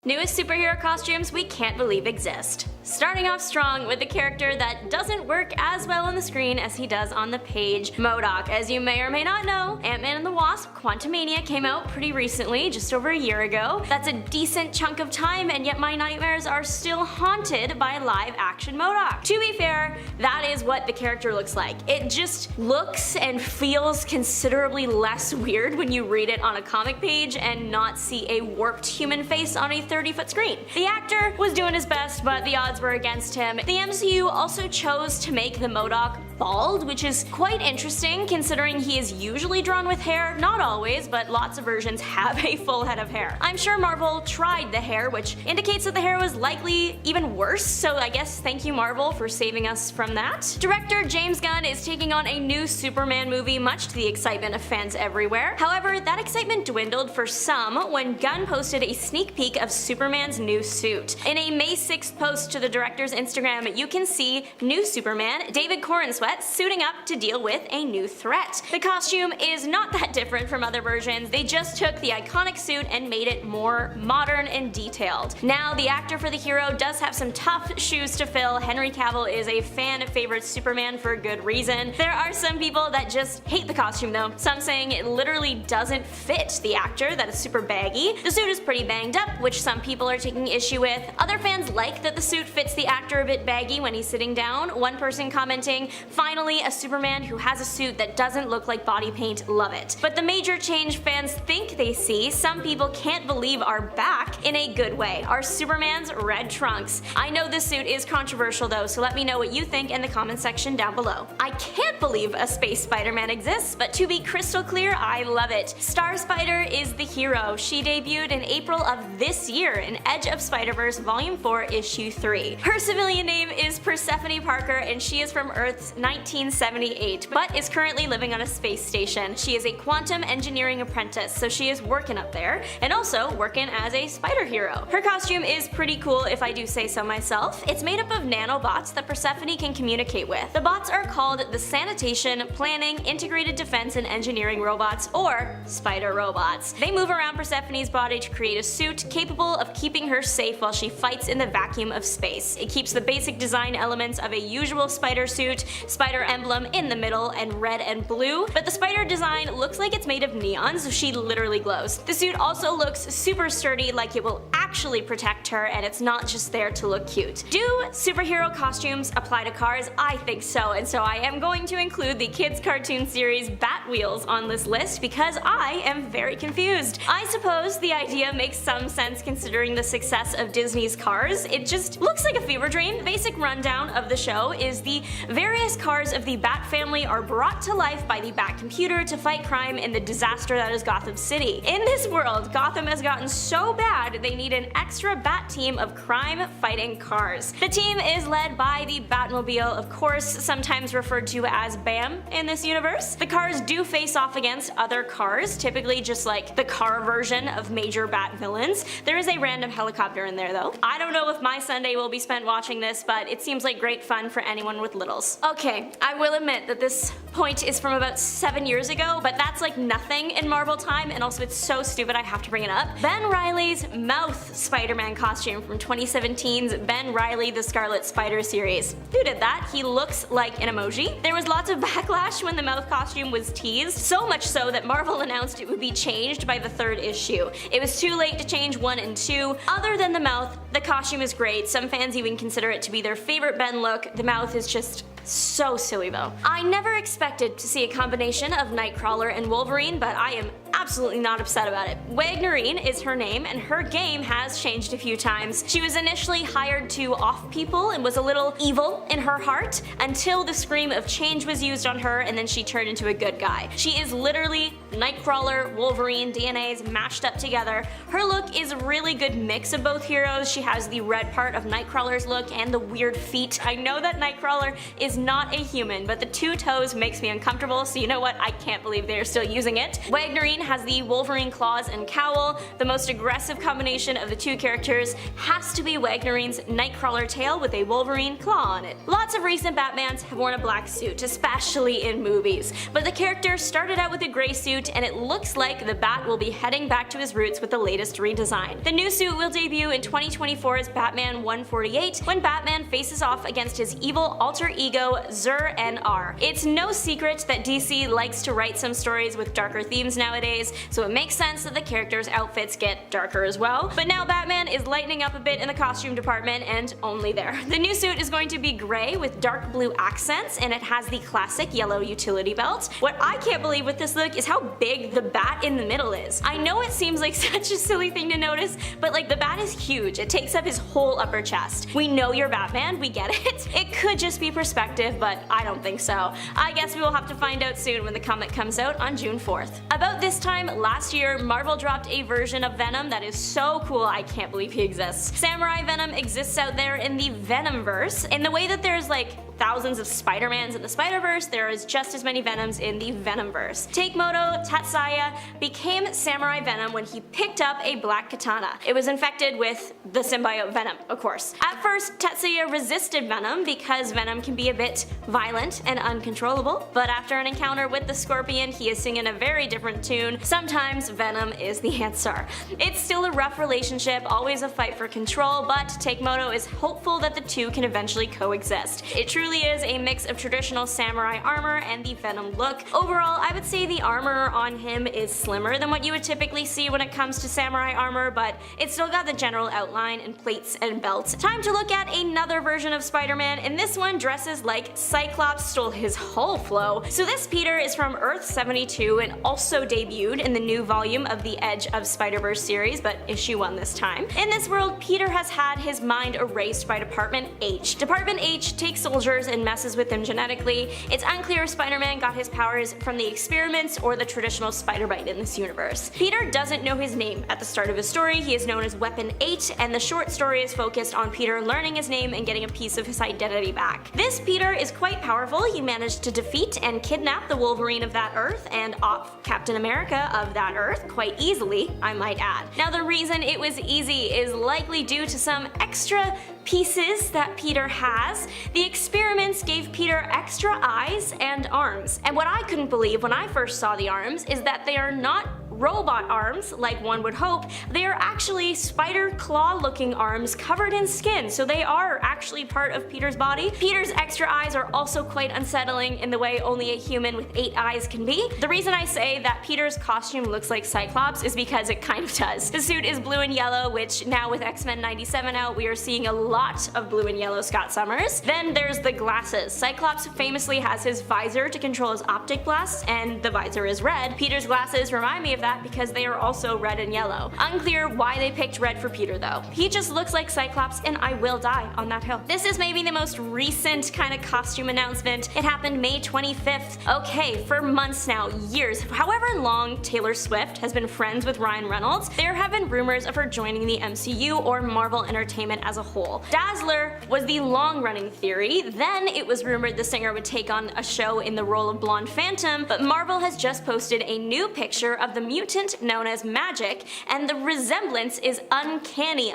Newest superhero costumes we can't believe exist. Starting off strong with a character that doesn't work as well on the screen as he does on the page, MODOK. As you may or may not know, Ant-Man and the Wasp: Quantumania came out pretty recently, just over a year ago. That's a decent chunk of time, and yet my nightmares are still haunted by live-action MODOK. To be fair, that is what the character looks like. It just looks and feels considerably less weird when you read it on a comic page and not see a warped human face on a 30-foot screen. The actor was doing his best, but the odds were against him. The MCU also chose to make the MODOK bald, which is quite interesting considering he is usually drawn with hair. Not always, but lots of versions have a full head of hair. I'm sure Marvel tried the hair, which indicates that the hair was likely even worse, so I guess thank you Marvel for saving us from that. Director James Gunn is taking on a new Superman movie, much to the excitement of fans everywhere. However, that excitement dwindled for some when Gunn posted a sneak peek of Superman's new suit. In a May 6th post to the director's Instagram, you can see new Superman, David Corenswet, suiting up to deal with a new threat. The costume is not that different from other versions, they just took the iconic suit and made it more modern and detailed. Now, the actor for the hero does have some tough shoes to fill. Henry Cavill is a fan favorite Superman for good reason. There are some people that just hate the costume though, some saying it literally doesn't fit the actor, that it's super baggy. The suit is pretty banged up, which some people are taking issue with. Other fans like that the suit fits the actor a bit baggy when he's sitting down. One person commenting, "Finally, a Superman who has a suit that doesn't look like body paint, love it." But the major change fans think they see, some people can't believe are back in a good way, are Superman's red trunks. I know this suit is controversial though, so let me know what you think in the comment section down below. I can't believe a space Spider-Man exists, but to be crystal clear, I love it. Star Spider is the hero. She debuted in April of this year in Edge of Spider-Verse Volume 4 Issue 3. Her civilian name is Persephone Parker and she is from Earth's 1978, but is currently living on a space station. She is a quantum engineering apprentice, so she is working up there, and also working as a spider hero. Her costume is pretty cool if I do say so myself. It's made up of nanobots that Persephone can communicate with. The bots are called the Sanitation, Planning, Integrated Defense and Engineering Robots, or Spider Robots. They move around Persephone's body to create a suit capable of keeping her safe while she fights in the vacuum of space. It keeps the basic design elements of a usual spider suit, spider emblem in the middle, and red and blue, but the spider design looks like it's made of neon, so she literally glows. The suit also looks super sturdy, like it will actually protect her and it's not just there to look cute. Do superhero costumes apply to cars? I think so, and so I am going to include the kids cartoon series Batwheels on this list because I am very confused. I suppose the idea makes some sense considering the success of Disney's Cars. It just looks like a fever dream. The basic rundown of the show is the various cars of the Bat family are brought to life by the Bat computer to fight crime in the disaster that is Gotham City. In this world, Gotham has gotten so bad they need an extra Bat team of crime-fighting cars. The team is led by the Batmobile, of course, sometimes referred to as BAM in this universe. The cars do face off against other cars, typically just like the car version of major Bat villains. There is a random helicopter in there though. I don't know if my Sunday will be spent watching this, but it seems like great fun for anyone with littles. Okay, I will admit that this point is from about 7 years ago, but that's like nothing in Marvel time, and also it's so stupid I have to bring it up. Ben Reilly's mouth Spider-Man costume from 2017's Ben Reilly the Scarlet Spider series. Who did that? He looks like an emoji. There was lots of backlash when the mouth costume was teased, so much so that Marvel announced it would be changed by the 3rd issue. It was too late to change 1 and 2. Other than the mouth, the costume is great. Some fans even consider it to be their favorite Ben look. The mouth is just so silly though. I never expected to see a combination of Nightcrawler and Wolverine, but I am absolutely not upset about it. Wagnerin is her name, and her game has changed a few times. She was initially hired to off people and was a little evil in her heart until the Scream of Change was used on her, and then she turned into a good guy. She is literally Nightcrawler, Wolverine, DNAs mashed up together. Her look is a really good mix of both heroes. She has the red part of Nightcrawler's look and the weird feet. I know that Nightcrawler is not a human, but the 2 toes makes me uncomfortable, so you know what? I can't believe they're still using it. Wagnerin has the Wolverine claws and cowl. The most aggressive combination of the two characters has to be Wagnerin's Nightcrawler tail with a Wolverine claw on it. Lots of recent Batmans have worn a black suit, especially in movies, but the character started out with a gray suit, and it looks like the Bat will be heading back to his roots with the latest redesign. The new suit will debut in 2024's Batman 148 when Batman faces off against his evil alter ego Zur-NR. It's no secret that DC likes to write some stories with darker themes nowadays, so it makes sense that the character's outfits get darker as well. But now Batman is lightening up a bit in the costume department, and only there. The new suit is going to be gray with dark blue accents, and it has the classic yellow utility belt. What I can't believe with this look is how big the Bat in the middle is. I know it seems like such a silly thing to notice, but like the Bat is huge. It takes up his whole upper chest. We know you're Batman, we get it. It could just be perspective, but I don't think so. I guess we will have to find out soon when the comic comes out on June 4th. About this time last year, Marvel dropped a version of Venom that is so cool I can't believe he exists. Samurai Venom exists out there in the Venomverse. In the way that there's like thousands of Spider-Mans in the Spider-Verse, there is just as many Venoms in the Venomverse. Takemoto Tatsuya became Samurai Venom when he picked up a black katana. It was infected with the symbiote Venom, of course. At first, Tatsuya resisted Venom because Venom can be a bit violent and uncontrollable, but after an encounter with the Scorpion, he is singing a very different tune. Sometimes Venom is the answer. It's still a rough relationship, always a fight for control, but Takemoto is hopeful that the two can eventually coexist. It truly is a mix of traditional samurai armor and the Venom look. Overall, I would say the armor on him is slimmer than what you would typically see when it comes to samurai armor, but it's still got the general outline and plates and belts. Time to look at another version of Spider-Man, and this one dresses like Cyclops stole his whole flow. So this Peter is from Earth 72 and also debuted in the new volume of the Edge of Spider-Verse series, but issue 1 this time. In this world, Peter has had his mind erased by Department H. Department H takes soldiers and messes with them genetically. It's unclear if Spider-Man got his powers from the experiments or the traditional spider bite in this universe. Peter doesn't know his name at the start of his story. He is known as Weapon 8, and the short story is focused on Peter learning his name and getting a piece of his identity back. This Peter is quite powerful. He managed to defeat and kidnap the Wolverine of that Earth and off Captain America of that Earth quite easily, I might add. Now the reason it was easy is likely due to some extra pieces that Peter has. The experiments gave Peter extra eyes and arms, and what I couldn't believe when I first saw the arms is that they are not robot arms like one would hope. They are actually spider claw looking arms covered in skin, so they are actually part of Peter's body. Peter's extra eyes are also quite unsettling in the way only a human with 8 eyes can be. The reason I say that Peter's costume looks like Cyclops is because it kind of does. The suit is blue and yellow, which now with X-Men 97 out, we are seeing a lot of blue and yellow Scott Summers. Then there's the glasses. Cyclops famously has his visor to control his optic blasts, and the visor is red. Peter's glasses remind me of that because they are also red and yellow. Unclear why they picked red for Peter though. He just looks like Cyclops, and I will die on that hill. This is maybe the most recent kind of costume announcement. It happened May 25th. Okay, for months now, years, however long Taylor Swift has been friends with Ryan Reynolds, there have been rumors of her joining the MCU or Marvel Entertainment as a whole. Dazzler was the long-running theory. Then it was rumored the singer would take on a show in the role of Blonde Phantom, but Marvel has just posted a new picture of the mutant known as Magic, and the resemblance is uncanny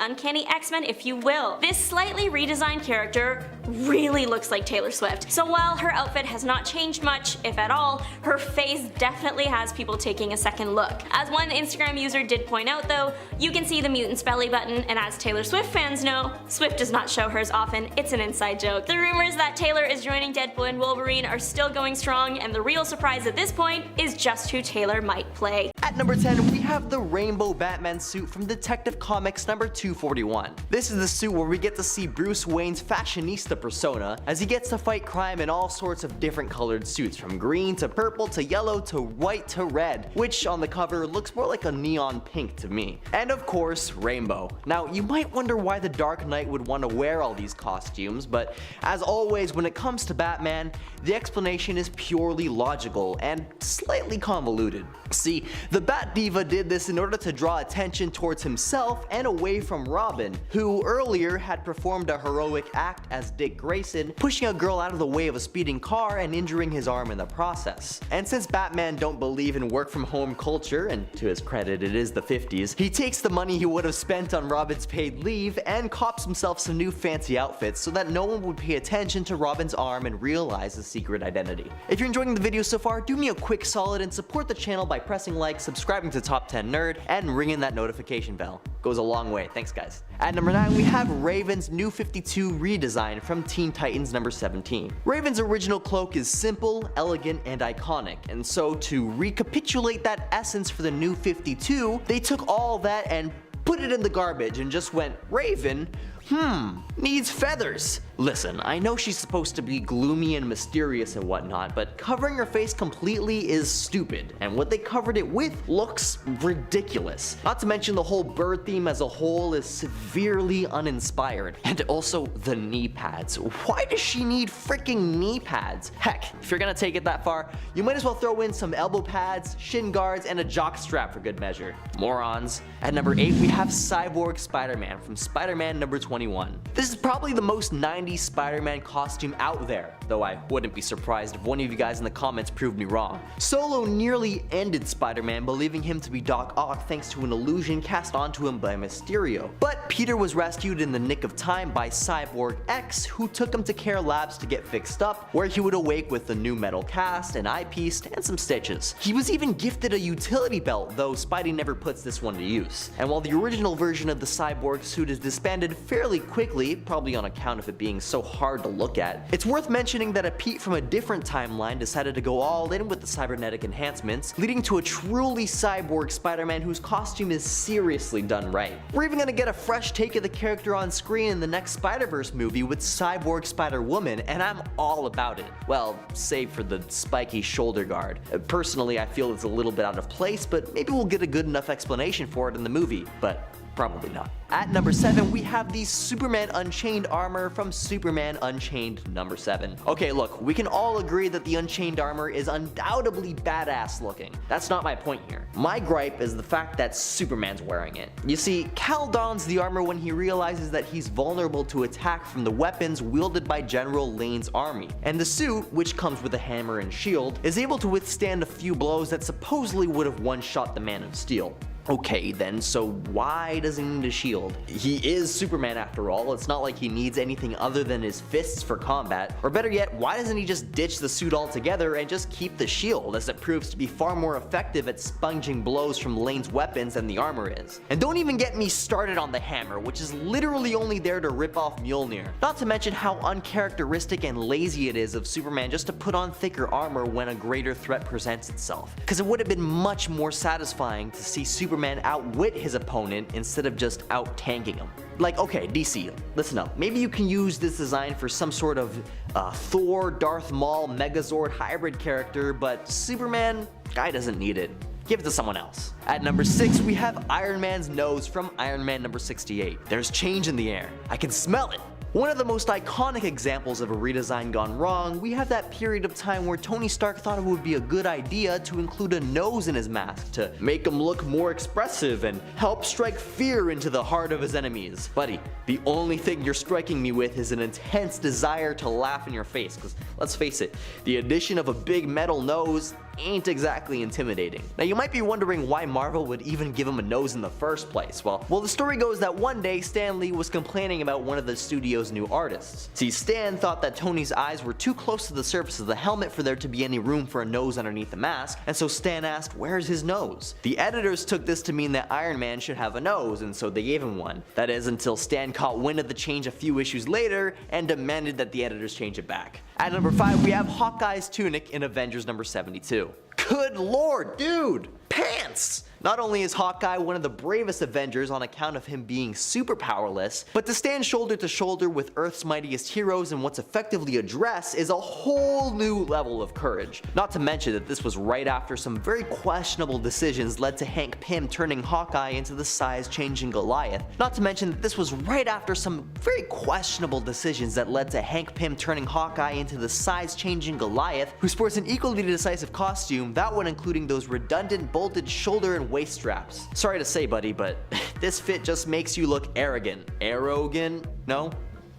X-Men if you will. This slightly redesigned character really looks like Taylor Swift. So while her outfit has not changed much, if at all, her face definitely has people taking a second look. As one Instagram user did point out though, you can see the mutant's belly button, and as Taylor Swift fans know, Swift does not show hers often. It's an inside joke. The rumors that Taylor is joining Deadpool and Wolverine are still going strong, and the real surprise at this point is just who Taylor might play. At number 10, we have the Rainbow Batman suit from Detective Comics number 241. This is the suit where we get to see Bruce Wayne's fashionista persona as he gets to fight crime in all sorts of different colored suits, from green to purple to yellow to white to red, which on the cover looks more like a neon pink to me. And of course, rainbow. Now you might wonder why the Dark Knight would want to wear all these costumes, but as always when it comes to Batman, the explanation is purely logical and slightly convoluted. See, the The Bat Diva did this in order to draw attention towards himself and away from Robin, who earlier had performed a heroic act as Dick Grayson, pushing a girl out of the way of a speeding car and injuring his arm in the process. And since Batman don't believe in work from home culture, and to his credit it is the 50s, he takes the money he would have spent on Robin's paid leave and cops himself some new fancy outfits so that no one would pay attention to Robin's arm and realize his secret identity. If you're enjoying the video so far, do me a quick solid and support the channel by pressing like, subscribing to Top 10 Nerd, and ringing that notification bell. Goes a long way, thanks guys. At number 9 we have Raven's New 52 redesign from Teen Titans number 17. Raven's original cloak is simple, elegant, and iconic, and so to recapitulate that essence for the New 52, they took all that and put it in the garbage and just went, Raven? Needs feathers. Listen, I know she's supposed to be gloomy and mysterious and whatnot, but covering her face completely is stupid, and what they covered it with looks ridiculous. Not to mention the whole bird theme as a whole is severely uninspired. And also the knee pads. Why does she need freaking knee pads? Heck, if you're gonna take it that far, you might as well throw in some elbow pads, shin guards, and a jock strap for good measure. Morons. At number 8 we have Cyborg Spider-Man from Spider-Man number 21. This is probably the most 90s Spider-Man costume out there, though I wouldn't be surprised if one of you guys in the comments proved me wrong. Solo nearly ended Spider-Man, believing him to be Doc Ock thanks to an illusion cast onto him by Mysterio. But Peter was rescued in the nick of time by Cyborg X, who took him to Care Labs to get fixed up, where he would awake with a new metal cast, an eyepiece, and some stitches. He was even gifted a utility belt, though Spidey never puts this one to use. And while the original version of the Cyborg suit is disbanded fairly quickly, probably on account of it being so hard to look at, it's worth mentioning that a Pete from a different timeline decided to go all in with the cybernetic enhancements, leading to a truly cyborg Spider-Man whose costume is seriously done right. We're even gonna get a fresh take of the character on screen in the next Spider-Verse movie with Cyborg Spider-Woman, and I'm all about it. Well, save for the spiky shoulder guard. Personally, I feel it's a little bit out of place, but maybe we'll get a good enough explanation for it in the movie, but probably not. At number 7, we have the Superman Unchained armor from Superman Unchained number 7. Okay, look, we can all agree that the Unchained armor is undoubtedly badass looking. That's not my point here. My gripe is the fact that Superman's wearing it. You see, Kal dons the armor when he realizes that he's vulnerable to attack from the weapons wielded by General Lane's army. And the suit, which comes with a hammer and shield, is able to withstand a few blows that supposedly would have one-shot the Man of Steel. Okay then, so why does he need a shield? He is Superman after all. It's not like he needs anything other than his fists for combat. Or better yet, why doesn't he just ditch the suit altogether and just keep the shield, as it proves to be far more effective at sponging blows from Lane's weapons than the armor is. And don't even get me started on the hammer, which is literally only there to rip off Mjolnir. Not to mention how uncharacteristic and lazy it is of Superman just to put on thicker armor when a greater threat presents itself. Because it would have been much more satisfying to see Superman outwit his opponent instead of just out-tanking him. Like, okay, DC, listen up. Maybe you can use this design for some sort of Thor, Darth Maul, Megazord hybrid character, but Superman, guy doesn't need it. Give it to someone else. At number 6, we have Iron Man's nose from Iron Man number 68. There's change in the air. I can smell it. One of the most iconic examples of a redesign gone wrong, we have that period of time where Tony Stark thought it would be a good idea to include a nose in his mask to make him look more expressive and help strike fear into the heart of his enemies. Buddy, the only thing you're striking me with is an intense desire to laugh in your face, because let's face it, the addition of a big metal nose ain't exactly intimidating. Now you might be wondering why Marvel would even give him a nose in the first place. Well, the story goes that one day Stan Lee was complaining about one of the studio's new artists. See, Stan thought that Tony's eyes were too close to the surface of the helmet for there to be any room for a nose underneath the mask, and so Stan asked, where's his nose? The editors took this to mean that Iron Man should have a nose, and so they gave him one. That is, until Stan caught wind of the change a few issues later and demanded that the editors change it back. At number 5, we have Hawkeye's tunic in Avengers number 72. Good lord, dude! Pants! Not only is Hawkeye one of the bravest Avengers on account of him being super powerless, but to stand shoulder to shoulder with Earth's mightiest heroes in what's effectively a dress is a whole new level of courage. Not to mention that this was right after some very questionable decisions led to Hank Pym turning Hawkeye into the size-changing Goliath. Not to mention that this was right after some very questionable decisions that led to Hank Pym turning Hawkeye into the size-changing Goliath, who sports an equally decisive costume, that one including those redundant bolted shoulder and waist straps. Sorry to say, buddy, but this fit just makes you look arrogant. Arrogant? No?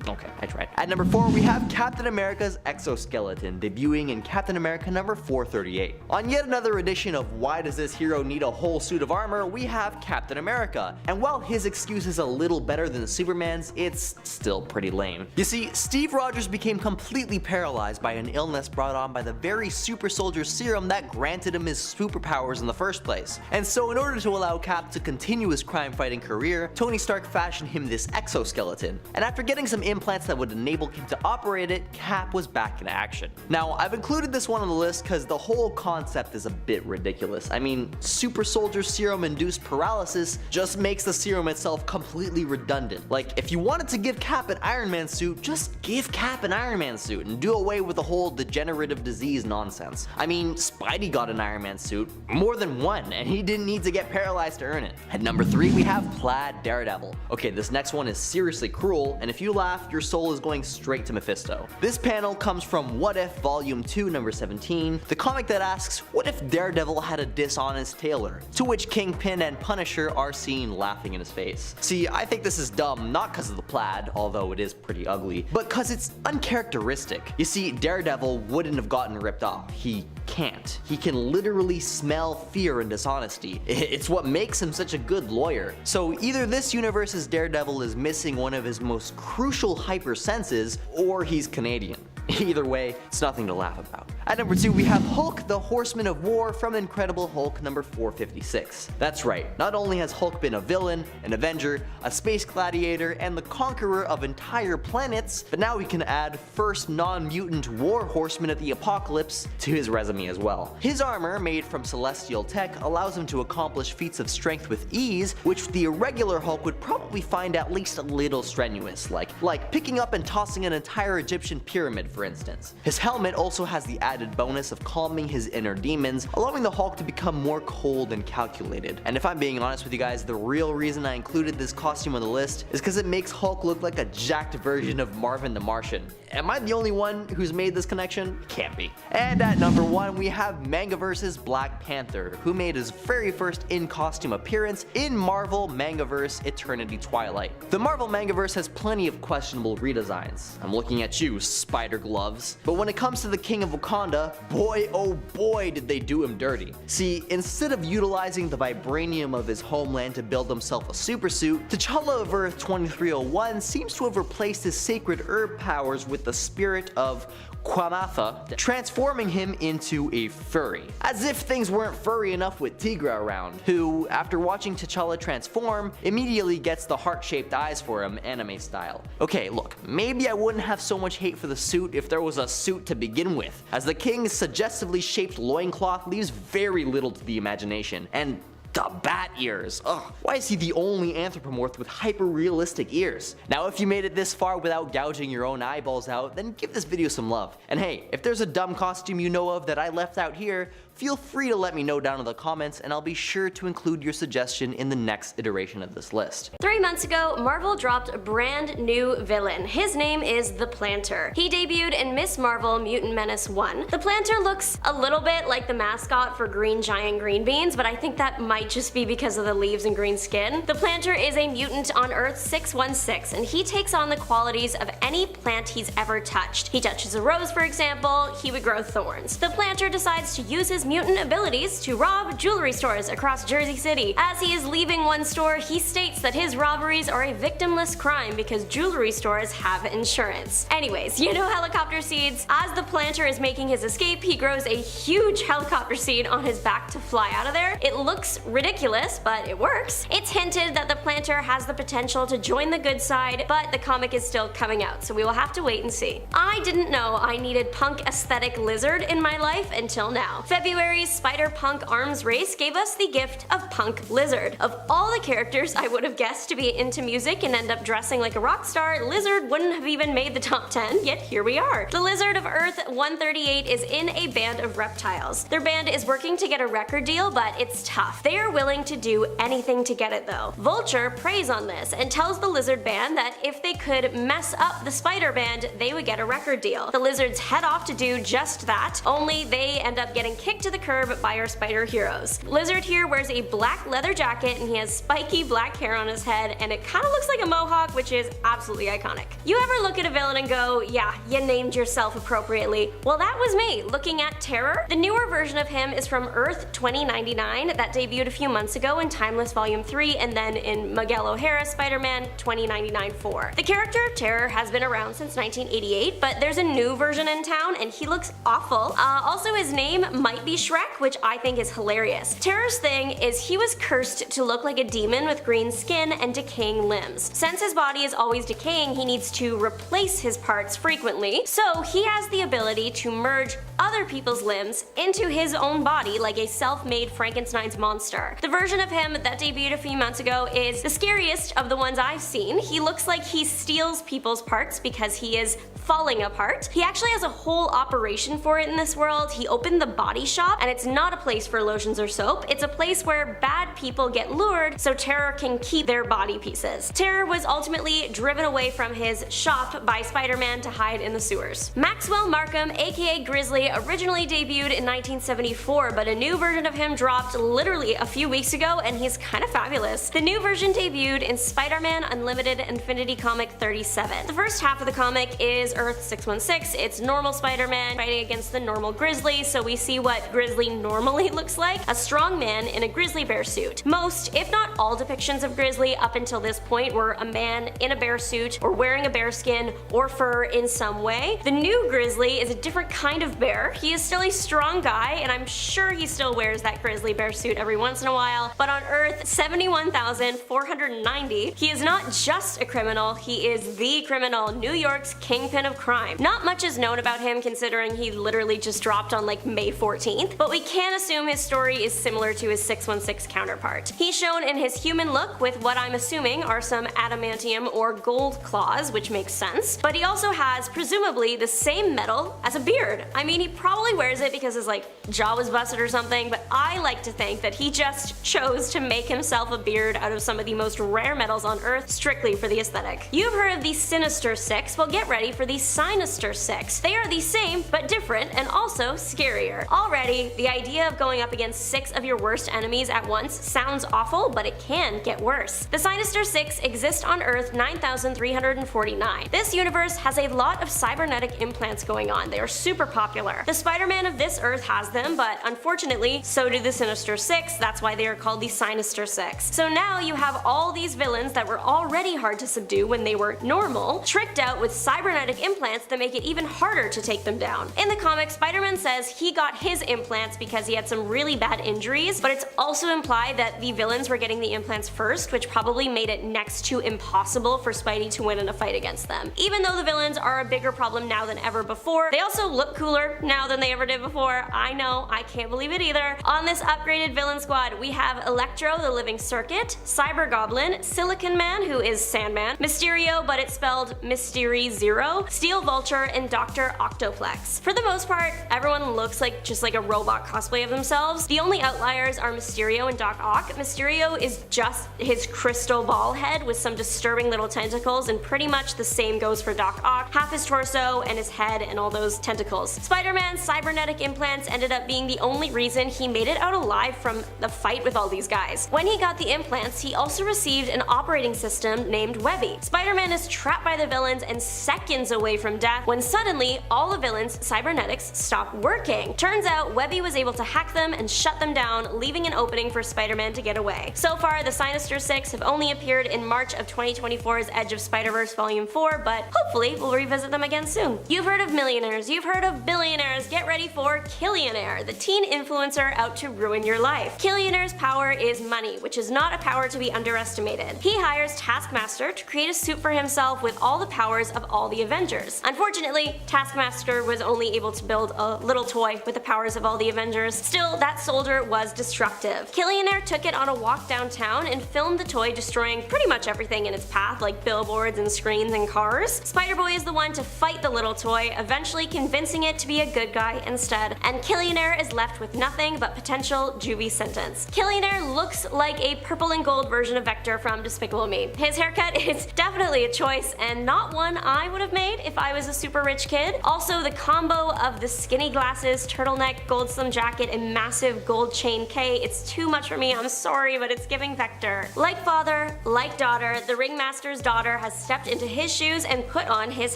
Okay, I tried. At number 4, we have Captain America's exoskeleton, debuting in Captain America number 438. On yet another edition of Why Does This Hero Need a Whole Suit of Armor, we have Captain America. And while his excuse is a little better than Superman's, it's still pretty lame. You see, Steve Rogers became completely paralyzed by an illness brought on by the very super soldier serum that granted him his superpowers in the first place. And so in order to allow Cap to continue his crime-fighting career, Tony Stark fashioned him this exoskeleton. And after getting some implants that would enable him to operate it, Cap was back in action. Now, I've included this one on the list because the whole concept is a bit ridiculous. I mean, super soldier serum induced paralysis just makes the serum itself completely redundant. Like, if you wanted to give Cap an Iron Man suit, just give Cap an Iron Man suit and do away with the whole degenerative disease nonsense. I mean, Spidey got an Iron Man suit, more than one, and he didn't need to get paralyzed to earn it. At number 3, we have Plaid Daredevil. Okay, this next one is seriously cruel, and if you laugh, your soul is going straight to Mephisto. This panel comes from What If Volume 2 number 17, the comic that asks, what if Daredevil had a dishonest tailor? To which Kingpin and Punisher are seen laughing in his face. See, I think this is dumb not because of the plaid, although it is pretty ugly, but because it's uncharacteristic. You see, Daredevil wouldn't have gotten ripped off. He can't. He can literally smell fear and dishonesty. It's what makes him such a good lawyer. So either this universe's Daredevil is missing one of his most crucial hypersenses, or he's Canadian. Either way, it's nothing to laugh about. At number 2, we have Hulk, the Horseman of War from Incredible Hulk number 456. That's right, not only has Hulk been a villain, an Avenger, a space gladiator, and the conqueror of entire planets, but now we can add first non-mutant war horseman of the apocalypse to his resume as well. His armor, made from celestial tech, allows him to accomplish feats of strength with ease, which the irregular Hulk would probably find at least a little strenuous, like picking up and tossing an entire Egyptian pyramid, for instance. His helmet also has the added bonus of calming his inner demons, allowing the Hulk to become more cold and calculated. And if I'm being honest with you guys, the real reason I included this costume on the list is because it makes Hulk look like a jacked version of Marvin the Martian. Am I the only one who's made this connection? Can't be. And at number 1, we have Mangaverse's Black Panther, who made his very first in-costume appearance in Marvel Mangaverse Eternity Twilight. The Marvel Mangaverse has plenty of questionable redesigns. I'm looking at you, Spider Gloves. But when it comes to the King of Wakanda, boy oh boy did they do him dirty. See, instead of utilizing the vibranium of his homeland to build himself a super suit, T'Challa of Earth 2301 seems to have replaced his sacred herb powers with the spirit of Kwamatha, transforming him into a furry. As if things weren't furry enough with Tigra around, who, after watching T'Challa transform, immediately gets the heart-shaped eyes for him anime style. Okay, look, maybe I wouldn't have so much hate for the suit if there was a suit to begin with, as the king's suggestively shaped loincloth leaves very little to the imagination, and the bat ears. Ugh, why is he the only anthropomorph with hyper-realistic ears? Now, if you made it this far without gouging your own eyeballs out, then give this video some love. And hey, if there's a dumb costume you know of that I left out here, feel free to let me know down in the comments, and I'll be sure to include your suggestion in the next iteration of this list. 3 months ago, Marvel dropped a brand new villain. His name is the Planter. He debuted in Miss Marvel Mutant Menace 1. The Planter looks a little bit like the mascot for Green Giant Green Beans, but I think that might just be because of the leaves and green skin. The Planter is a mutant on Earth 616, and he takes on the qualities of any plant he's ever touched. He touches a rose, for example, he would grow thorns. The Planter decides to use his mutant abilities to rob jewelry stores across Jersey City. As he is leaving one store, he states that his robberies are a victimless crime because jewelry stores have insurance. Anyways, you know helicopter seeds? As the Planter is making his escape, he grows a huge helicopter seed on his back to fly out of there. It looks ridiculous, but it works. It's hinted that the Planter has the potential to join the good side, but the comic is still coming out, so we will have to wait and see. I didn't know I needed punk aesthetic lizard in my life until now. February's Spider-Punk Arms Race gave us the gift of Punk Lizard. Of all the characters I would have guessed to be into music and end up dressing like a rock star, Lizard wouldn't have even made the top 10, yet here we are. The Lizard of Earth 138 is in a band of reptiles. Their band is working to get a record deal, but it's tough. They are willing to do anything to get it though. Vulture preys on this and tells the Lizard band that if they could mess up the Spider band, they would get a record deal. The Lizards head off to do just that, only they end up getting kicked kicked to the curb by our spider heroes. Lizard here wears a black leather jacket and he has spiky black hair on his head, and it kinda looks like a mohawk, which is absolutely iconic. You ever look at a villain and go, yeah, you named yourself appropriately? Well, that was me, looking at Terror. The newer version of him is from Earth 2099 that debuted a few months ago in Timeless Volume 3 and then in Miguel O'Hara's Spider-Man 2099-4. The character of Terror has been around since 1988, but there's a new version in town and he looks awful. Also, his name might be Shrek, which I think is hilarious. Terror's thing is he was cursed to look like a demon with green skin and decaying limbs. Since his body is always decaying, he needs to replace his parts frequently, so he has the ability to merge other people's limbs into his own body like a self-made Frankenstein's monster. The version of him that debuted a few months ago is the scariest of the ones I've seen. He looks like he steals people's parts because he is falling apart. He actually has a whole operation for it in this world. He opened the Body Shop, and it's not a place for lotions or soap. It's a place where bad people get lured so Terror can keep their body pieces. Terror was ultimately driven away from his shop by Spider-Man to hide in the sewers. Maxwell Markham, aka Grizzly, originally debuted in 1974, but a new version of him dropped literally a few weeks ago, and he's kind of fabulous. The new version debuted in Spider-Man Unlimited Infinity Comic 37. The first half of the comic is Earth 616. It's normal Spider-Man fighting against the normal Grizzly, so we see what Grizzly normally looks like, a strong man in a grizzly bear suit. Most, if not all, depictions of Grizzly up until this point were a man in a bear suit or wearing a bear skin or fur in some way. The new Grizzly is a different kind of bear. He is still a strong guy, and I'm sure he still wears that grizzly bear suit every once in a while, but on Earth 71,490, he is not just a criminal, he is the criminal, New York's kingpin of crime. Not much is known about him considering he literally just dropped on like May 14th, but we can assume his story is similar to his 616 counterpart. He's shown in his human look with what I'm assuming are some adamantium or gold claws, which makes sense, but he also has presumably the same metal as a beard. I mean, he probably wears it because his like jaw was busted or something, but I like to think that he just chose to make himself a beard out of some of the most rare metals on Earth strictly for the aesthetic. You've heard of the Sinister Six, well get ready for the Sinister Six. They are the same but different and also scarier. Already, the idea of going up against 6 of your worst enemies at once sounds awful, but it can get worse. The Sinister Six exist on Earth 9349. This universe has a lot of cybernetic implants going on. They are super popular. The Spider-Man of this Earth has them, but unfortunately, so do the Sinister Six. That's why they are called the Sinister Six. So now you have all these villains that were already hard to subdue when they were normal, tricked out with cybernetic implants that make it even harder to take them down. In the comics, Spider-Man says he got his implants because he had some really bad injuries, but it's also implied that the villains were getting the implants first, which probably made it next to impossible for Spidey to win in a fight against them. Even though the villains are a bigger problem now than ever before, they also look cooler now than they ever did before. I know, I can't believe it either. On this upgraded villain squad, we have Electro, the Living Circuit, Cyber Goblin, Silicon Man, who is Sandman, Mysterio, but it's spelled Mystery Zero, Steel Vulture, and Dr. Octoplex. For the most part, everyone looks like just like a robot cosplay of themselves. The only outliers are Mysterio and Doc Ock. Mysterio is just his crystal ball head with some disturbing little tentacles, and pretty much the same goes for Doc Ock, half his torso and his head and all those tentacles. Spider-Man's cybernetic implants ended up being the only reason he made it out alive from the fight with all these guys. When he got the implants, he also received an operating system named Webby. Spider-Man is trapped by the villains and seconds away from death when suddenly all the villains' cybernetics stop working. Turns out Webby was able to hack them and shut them down, leaving an opening for Spider-Man to get away. So far, the Sinister Six have only appeared in March of 2024's Edge of Spider-Verse Volume 4, but hopefully we'll revisit them again soon. You've heard of millionaires, you've heard of billionaires, get ready for Killionaire, the teen influencer out to ruin your life. Killionaire's power is money, which is not a power to be underestimated. He hires Taskmaster to create a suit for himself with all the powers of all the Avengers. Unfortunately, Taskmaster was only able to build a little toy with the powers of all the Avengers. Still, that soldier was destructive. Killionaire took it on a walk downtown and filmed the toy destroying pretty much everything in its path, like billboards and screens and cars. Spider-Boy is the one to fight the little toy, eventually convincing it to be a good guy instead, and Killionaire is left with nothing but potential juvie sentence. Killionaire looks like a purple and gold version of Vector from Despicable Me. His haircut is definitely a choice and not one I would have made. if I was a super rich kid. Also, the combo of the skinny glasses, turtleneck, gold slim jacket, and massive gold chain K, it's too much for me, I'm sorry, but it's giving Vector. Like father, like daughter, the Ringmaster's daughter has stepped into his shoes and put on his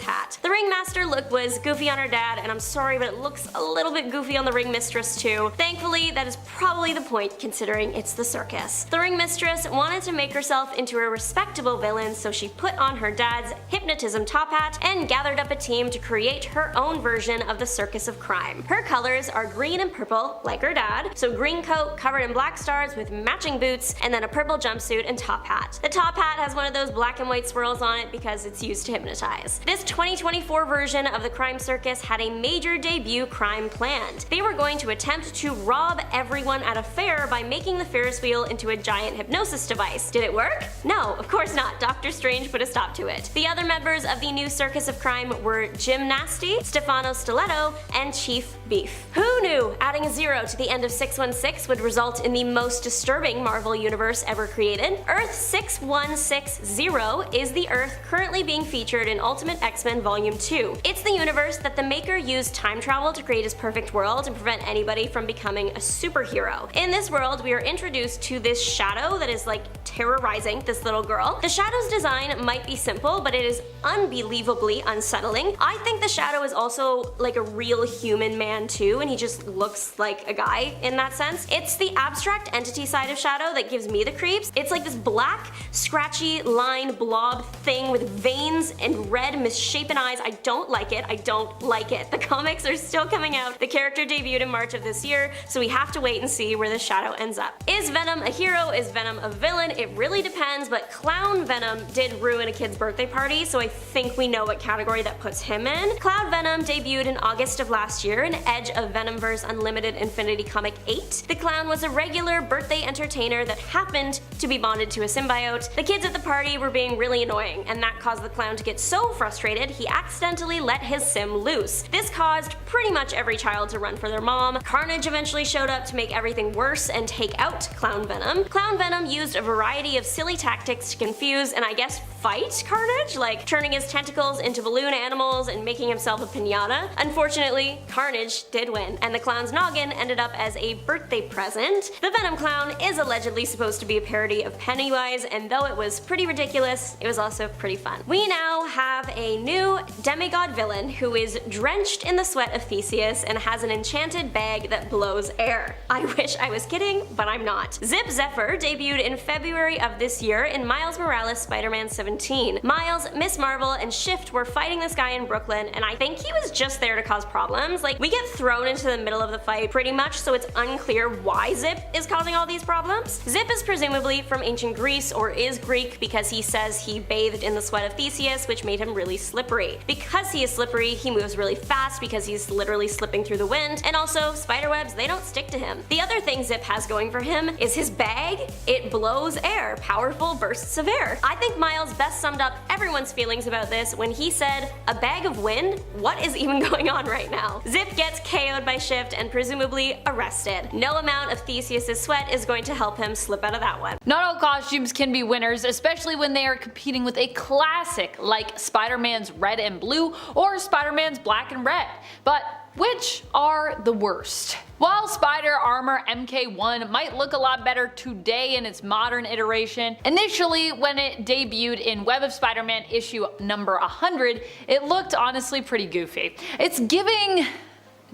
hat. The Ringmaster look was goofy on her dad, and I'm sorry, but it looks a little bit goofy on the Ring Mistress too. Thankfully, that is probably the point considering it's the circus. The Ring Mistress wanted to make herself into a respectable villain, so she put on her dad's hypnotism top hat and gathered up a team to create her own version of the Circus of Crime. Her colors are green and purple, like her dad, so green coat covered in black stars with matching boots, and then a purple jumpsuit and top hat. The top hat has one of those black and white swirls on it because it's used to hypnotize. This 2024 version of the Crime Circus had a major debut crime planned. They were going to attempt to rob everyone at a fair by making the Ferris wheel into a giant hypnosis device. Did it work? No, of course not. Doctor Strange put a stop to it. The other members of the new Circus of Crime were Jim Nasty, Stefano Stiletto, and Chief Beef. Who knew adding a 0 to the end of 616 would result in the most disturbing Marvel universe ever created? Earth 6160 is the Earth currently being featured in Ultimate X-Men Volume 2. It's the universe that the Maker used time travel to create his perfect world and prevent anybody from becoming a superhero. In this world, we are introduced to this shadow that is like terrorizing this little girl. The shadow's design might be simple, but it is unbelievably unsettling. I think the shadow is also like a real human man too, and he just looks like a guy in that sense. It's the abstract entity side of Shadow that gives me the creeps. It's like this black, scratchy line blob thing with veins and red misshapen eyes. I don't like it. I don't like it. The comics are still coming out. The character debuted in March of this year, so we have to wait and see where the Shadow ends up. Is Venom a hero? Is Venom a villain? It really depends, but Clown Venom did ruin a kid's birthday party, so I think we know what category that puts him in. Cloud Venom debuted in August of last year in Edge of Venomverse Unlimited Infinity Comic 8. The clown was a regular birthday entertainer that happened to be bonded to a symbiote. The kids at the party were being really annoying, and that caused the clown to get so frustrated he accidentally let his sim loose. This caused pretty much every child to run for their mom. Carnage eventually showed up to make everything worse and take out Clown Venom. Clown Venom used a variety of silly tactics to confuse and I guess fight Carnage, like turning his tentacles into balloon animals and making himself a piñata. Unfortunately, Carnage did win, and the clown's noggin ended up as a birthday present. The Venom clown is allegedly supposed to be a parody of Pennywise, and though it was pretty ridiculous, it was also pretty fun. We now have a new demigod villain who is drenched in the sweat of Theseus and has an enchanted bag that blows air. I wish I was kidding, but I'm not. Zip Zephyr debuted in February of this year in Miles Morales' Spider-Man 17. Miles, Miss Marvel, and Shift were fighting this guy in Brooklyn, and I think he was just there to cause problems. Like, we get thrown into the middle of the fight pretty much, so it's unclear why Zip is causing all these problems. Zip is presumably from ancient Greece or is Greek because he says he bathed in the sweat of Theseus, which made him really slippery. Because he is slippery, he moves really fast because he's literally slipping through the wind, and also spiderwebs, they don't stick to him. The other thing Zip has going for him is his bag. It blows air, powerful bursts of air. I think Miles best summed up everyone's feelings about this when he said, "A bag of wind? What is even going on right now?" Zip gets KO'd by Shift and presumably arrested. No amount of Theseus' sweat is going to help him slip out of that one. Not all costumes can be winners, especially when they are competing with a classic like Spider-Man's red and blue or Spider-Man's black and red. But which are the worst? While Spider Armor MK1 might look a lot better today in its modern iteration, initially when it debuted in Web of Spider-Man issue number 100, it looked honestly pretty goofy. It's giving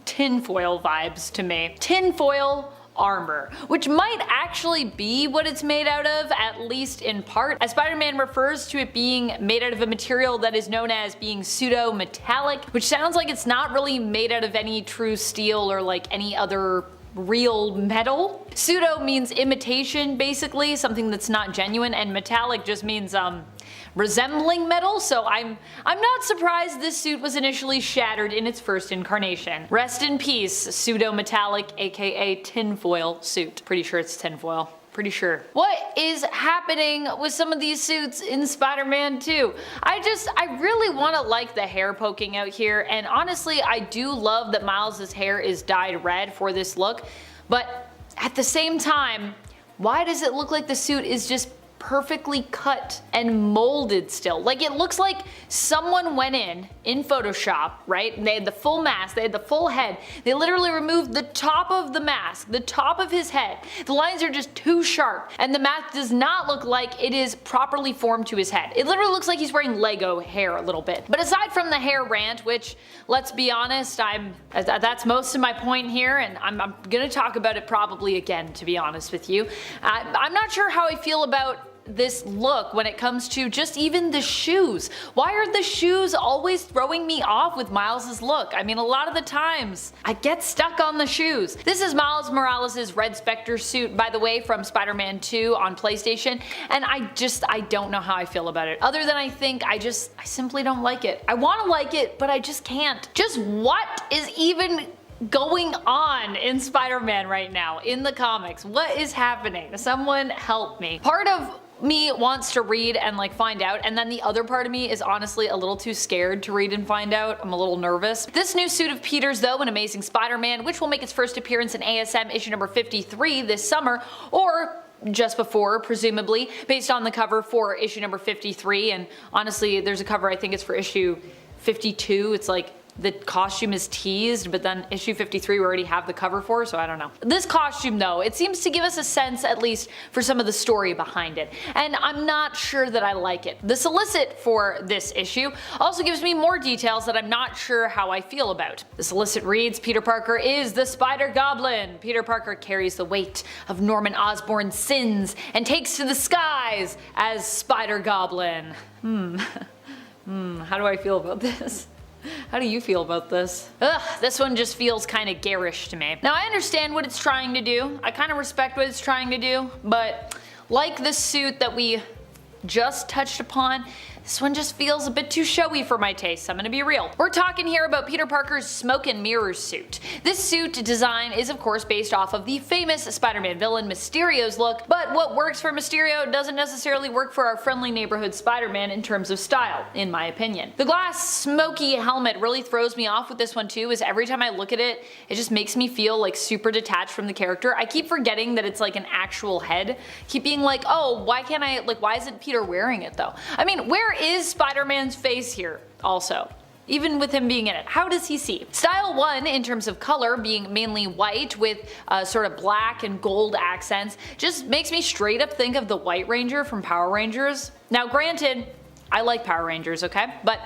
tinfoil vibes to me. Tinfoil armor, which might actually be what it's made out of, at least in part, as Spider-Man refers to it being made out of a material that is known as being pseudo-metallic, which sounds like it's not really made out of any true steel or like any other real metal. Pseudo means imitation, basically, something that's not genuine, and metallic just means resembling metal, so I'm not surprised this suit was initially shattered in its first incarnation. Rest in peace, pseudo-metallic aka tinfoil suit. Pretty sure it's tinfoil. Pretty sure. What is happening with some of these suits in Spider-Man 2? I really want to like the hair poking out here, and honestly I do love that Miles' hair is dyed red for this look, but at the same time, why does it look like the suit is just perfectly cut and molded still. Like, it looks like someone went in Photoshop, right? And they had the full mask, they had the full head. They literally removed the top of the mask, the top of his head. The lines are just too sharp, and the mask does not look like it is properly formed to his head. It literally looks like he's wearing Lego hair a little bit. But aside from the hair rant, which, let's be honest, that's most of my point here, and I'm gonna talk about it probably again, to be honest with you. I'm not sure how I feel about this look when it comes to just even the shoes. Why are the shoes always throwing me off with Miles's look? I mean, a lot of the times I get stuck on the shoes. This is Miles Morales' Red Spectre suit, by the way, from Spider-Man 2 on PlayStation, and I don't know how I feel about it. Other than I simply don't like it. I want to like it, but I just can't. Just what is even going on in Spider-Man right now in the comics? What is happening? Someone help me. Part of me wants to read and like find out, and then the other part of me is honestly a little too scared to read and find out. I'm a little nervous. This new suit of Peter's though, an Amazing Spider-Man, which will make its first appearance in ASM issue number 53 this summer, or just before, presumably, based on the cover for issue number 53, and honestly there's a cover I think it's for issue 52. It's like the costume is teased, but then issue 53 we already have the cover for, so I don't know. This costume though, it seems to give us a sense at least for some of the story behind it, and I'm not sure that I like it. The solicit for this issue also gives me more details that I'm not sure how I feel about. The solicit reads, Peter Parker is the Spider-Goblin. Peter Parker carries the weight of Norman Osborn's sins and takes to the skies as Spider-Goblin. How do I feel about this? How do you feel about this? Ugh, this one just feels kinda garish to me. Now I understand what it's trying to do, I kinda respect what it's trying to do, but like the suit that we just touched upon, this one just feels a bit too showy for my taste, I'm gonna be real. We're talking here about Peter Parker's Smoke and Mirrors suit. This suit design is of course based off of the famous Spider-Man villain Mysterio's look, but what works for Mysterio doesn't necessarily work for our friendly neighborhood Spider-Man in terms of style, in my opinion. The glass smoky helmet really throws me off with this one too, as every time I look at it, it just makes me feel like super detached from the character. I keep forgetting that it's like an actual head. Keep being like, oh, why isn't Peter wearing it though? I mean, where is Spider-Man's face here also? Even with him being in it, how does he see? Style 1, in terms of color, being mainly white with sort of black and gold accents, just makes me straight up think of the White Ranger from Power Rangers. Now granted, I like Power Rangers, okay? But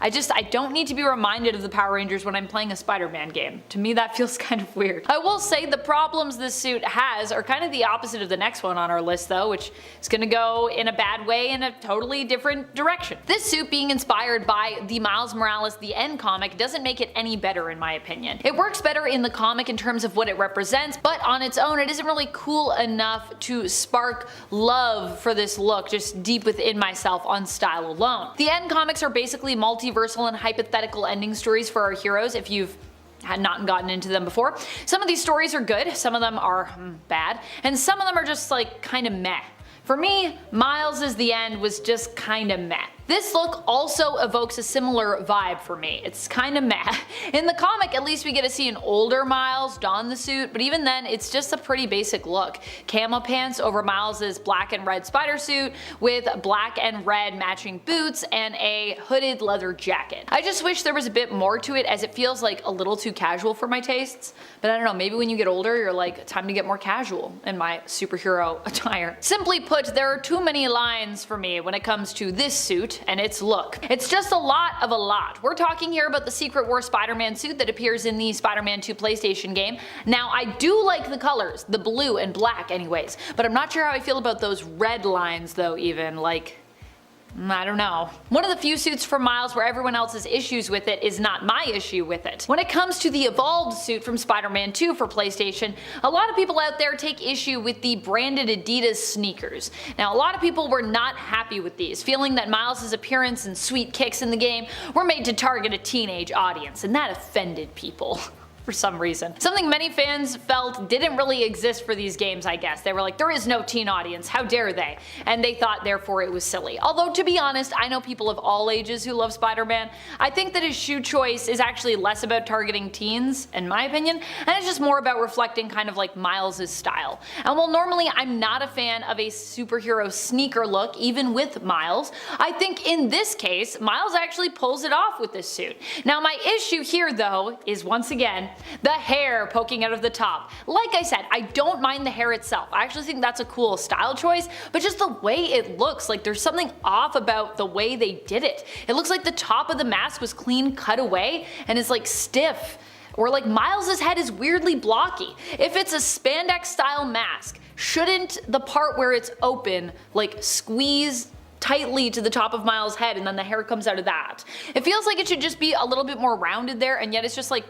I don't need to be reminded of the Power Rangers when I'm playing a Spider-Man game. To me that feels kind of weird. I will say the problems this suit has are kind of the opposite of the next one on our list though, which is gonna go in a bad way in a totally different direction. This suit being inspired by the Miles Morales The End comic doesn't make it any better in my opinion. It works better in the comic in terms of what it represents, but on its own it isn't really cool enough to spark love for this look just deep within myself on style alone. The End comics are basically multiversal and hypothetical ending stories for our heroes if you've had not gotten into them before. Some of these stories are good, some of them are bad, and some of them are just like kinda meh. For me, Miles' The End was just kinda meh. This look also evokes a similar vibe for me. It's kinda meh. In the comic, at least we get to see an older Miles don the suit, but even then, it's just a pretty basic look. Camo pants over Miles' black and red spider suit with black and red matching boots and a hooded leather jacket. I just wish there was a bit more to it, as it feels like a little too casual for my tastes. But I don't know, maybe when you get older, you're like, time to get more casual in my superhero attire. Simply put, there are too many lines for me when it comes to this suit and its look. It's just a lot of a lot. We're talking here about the Secret War Spider-Man suit that appears in the Spider-Man 2 PlayStation game. Now I do like the colors, the blue and black anyways, but I'm not sure how I feel about those red lines though even, like, I don't know. One of the few suits from Miles where everyone else's issues with it is not my issue with it. When it comes to the Evolved suit from Spider-Man 2 for PlayStation, a lot of people out there take issue with the branded Adidas sneakers. Now a lot of people were not happy with these, feeling that Miles' appearance and sweet kicks in the game were made to target a teenage audience, and that offended people. for some reason. Something many fans felt didn't really exist for these games, I guess. They were like, there is no teen audience, how dare they? And they thought therefore it was silly. Although to be honest, I know people of all ages who love Spider-Man. I think that his shoe choice is actually less about targeting teens, in my opinion, and it's just more about reflecting kind of like Miles' style. And while normally I'm not a fan of a superhero sneaker look, even with Miles, I think in this case, Miles actually pulls it off with this suit. Now my issue here though is once again, the hair poking out of the top. Like I said, I don't mind the hair itself. I actually think that's a cool style choice, but just the way it looks, like there's something off about the way they did it. It looks like the top of the mask was clean cut away and is like stiff. Or like Miles' head is weirdly blocky. If it's a spandex style mask, shouldn't the part where it's open like squeeze tightly to the top of Miles' head and then the hair comes out of that? It feels like it should just be a little bit more rounded there, and yet it's just like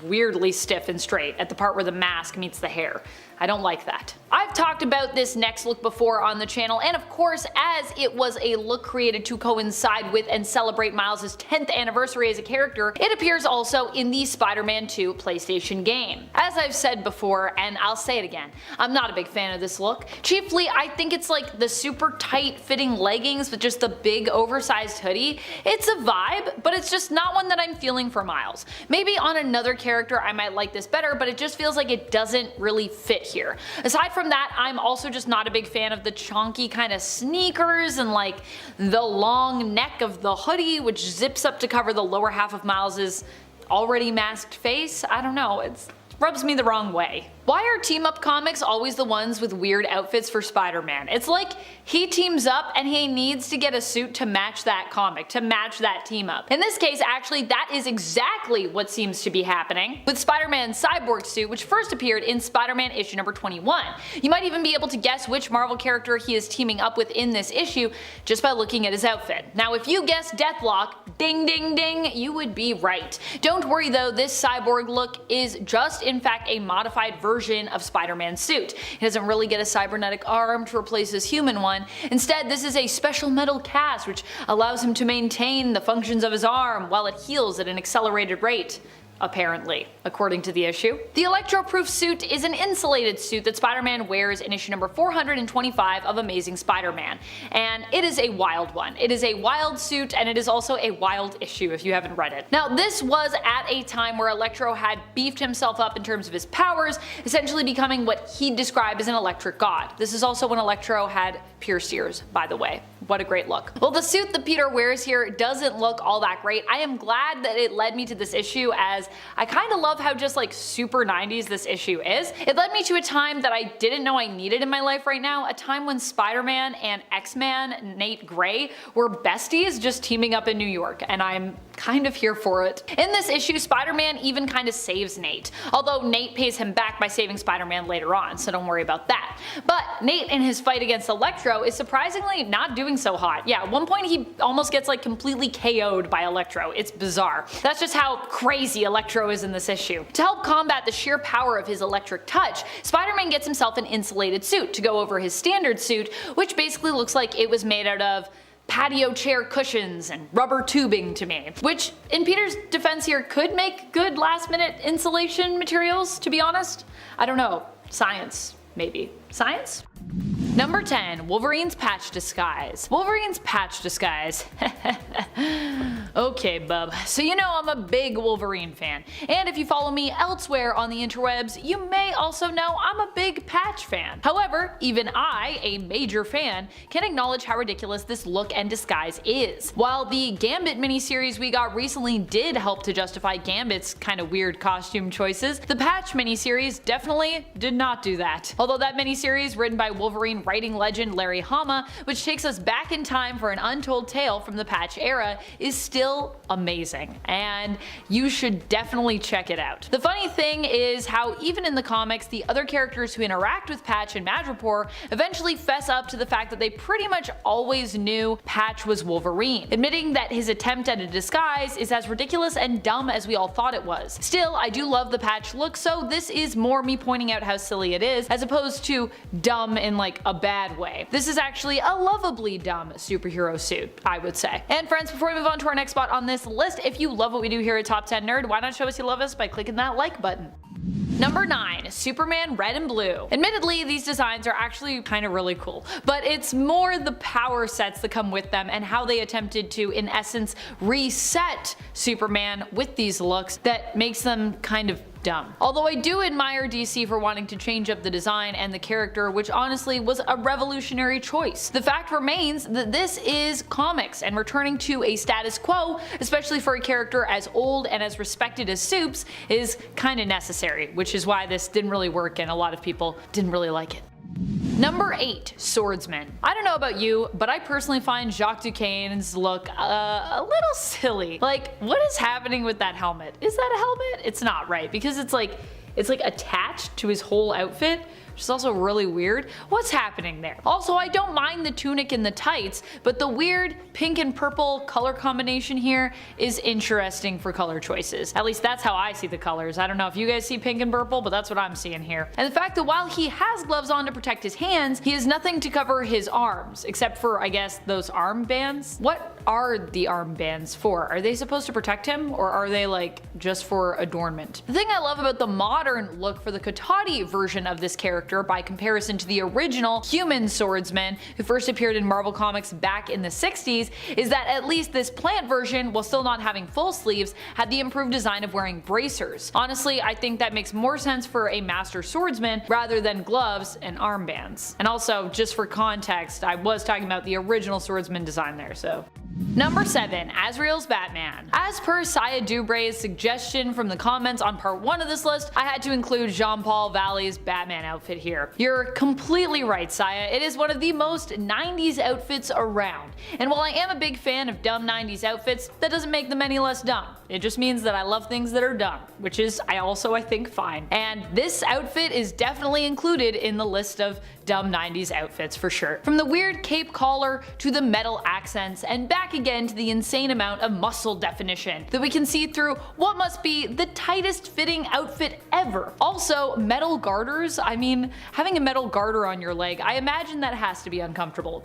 weirdly stiff and straight at the part where the mask meets the hair. I don't like that. I've talked about this next look before on the channel, and of course, as it was a look created to coincide with and celebrate Miles' 10th anniversary as a character, it appears also in the Spider-Man 2 PlayStation game. As I've said before, and I'll say it again, I'm not a big fan of this look. Chiefly, I think it's like the super tight fitting leggings with just the big oversized hoodie. It's a vibe, but it's just not one that I'm feeling for Miles. Maybe on another character I might like this better, but it just feels like it doesn't really fit here. Aside from that, I'm also just not a big fan of the chonky kind of sneakers and like the long neck of the hoodie, which zips up to cover the lower half of Miles's already masked face. I don't know, it rubs me the wrong way. Why are team-up comics always the ones with weird outfits for Spider-Man? It's like he teams up and he needs to get a suit to match that comic, to match that team-up. In this case, actually, that is exactly what seems to be happening with Spider-Man's Cyborg suit, which first appeared in Spider-Man issue number 21. You might even be able to guess which Marvel character he is teaming up with in this issue just by looking at his outfit. Now, if you guessed Deathlock, ding ding ding, you would be right. Don't worry though, this Cyborg look is just in fact a modified version of Spider-Man's suit. He doesn't really get a cybernetic arm to replace his human one. Instead, this is a special metal cast which allows him to maintain the functions of his arm while it heals at an accelerated rate. Apparently, according to the issue. The Electro-proof suit is an insulated suit that Spider-Man wears in issue number 425 of Amazing Spider-Man, and it is a wild one. It is a wild suit, and it is also a wild issue if you haven't read it. Now, this was at a time where Electro had beefed himself up in terms of his powers, essentially becoming what he'd describe as an electric god. This is also when Electro had pierced ears, by the way. What a great look. Well, the suit that Peter wears here doesn't look all that great. I am glad that it led me to this issue, as I kind of love how just like super 90s this issue is. It led me to a time that I didn't know I needed in my life right now, a time when Spider-Man and X-Man Nate Gray were besties just teaming up in New York, and I'm kind of here for it. In this issue, Spider-Man even kind of saves Nate, although Nate pays him back by saving Spider-Man later on, so don't worry about that. But Nate in his fight against Electro is surprisingly not doing so hot. Yeah, at one point he almost gets like completely KO'd by Electro. It's bizarre. That's just how crazy Electro is in this issue. To help combat the sheer power of his electric touch, Spider-Man gets himself an insulated suit to go over his standard suit, which basically looks like it was made out of patio chair cushions and rubber tubing to me. Which, in Peter's defense here, could make good last-minute insulation materials, to be honest. I don't know. Science, maybe. Science? Number 10. Wolverine's Patch Disguise. Wolverine's Patch Disguise. Okay, bub. So you know I'm a big Wolverine fan, and if you follow me elsewhere on the interwebs, you may also know I'm a big Patch fan. However, even I, a major fan, can acknowledge how ridiculous this look and disguise is. While the Gambit miniseries we got recently did help to justify Gambit's kind of weird costume choices, the Patch miniseries definitely did not do that. Although that miniseries, written by Wolverine writing legend Larry Hama, which takes us back in time for an untold tale from the Patch era, is still amazing, and you should definitely check it out. The funny thing is how even in the comics, the other characters who interact with Patch and Madripoor eventually fess up to the fact that they pretty much always knew Patch was Wolverine, admitting that his attempt at a disguise is as ridiculous and dumb as we all thought it was. Still, I do love the Patch look, so this is more me pointing out how silly it is, as opposed to dumb in like a bad way. This is actually a lovably dumb superhero suit, I would say. And friends, before we move on to our next spot on this list. If you love what we do here at Top 10 Nerd, why not show us you love us by clicking that like button. Number 9. Superman Red and Blue. Admittedly, these designs are actually kind of really cool, but it's more the power sets that come with them and how they attempted to, in essence, reset Superman with these looks that makes them kind of dumb. Although I do admire DC for wanting to change up the design and the character, which honestly was a revolutionary choice. The fact remains that this is comics, and returning to a status quo, especially for a character as old and as respected as Supes, is kinda necessary, which is why this didn't really work and a lot of people didn't really like it. Number 8. Swordsman. I don't know about you, but I personally find Jacques Duquesne's look a little silly. Like, what is happening with that helmet? Is that a helmet? It's not, right? Because it's like attached to his whole outfit, which is also really weird. What's happening there? Also, I don't mind the tunic and the tights, but the weird pink and purple color combination here is interesting for color choices. At least that's how I see the colors. I don't know if you guys see pink and purple, but that's what I'm seeing here. And the fact that while he has gloves on to protect his hands, he has nothing to cover his arms, except for, I guess, those armbands. What are the armbands for? Are they supposed to protect him, or are they like just for adornment? The thing I love about the modern look for the Kotati version of this character, by comparison to the original human swordsman who first appeared in Marvel Comics back in the 60s, is that at least this plant version, while still not having full sleeves, had the improved design of wearing bracers. Honestly, I think that makes more sense for a master swordsman rather than gloves and armbands. And also, just for context, I was talking about the original swordsman design there, so. Number 7. Azrael's Batman. As per Saya Dubray's suggestion from the comments on part 1 of this list, I had to include Jean-Paul Valley's Batman outfit here. You're completely right, Saya. It is one of the most 90s outfits around. And while I am a big fan of dumb 90s outfits, that doesn't make them any less dumb. It just means that I love things that are dumb, which is I think fine. And this outfit is definitely included in the list of dumb 90s outfits for sure. From the weird cape collar to the metal accents and back again to the insane amount of muscle definition that we can see through what must be the tightest fitting outfit ever. Also, metal garters. I mean, having a metal garter on your leg, I imagine that has to be uncomfortable.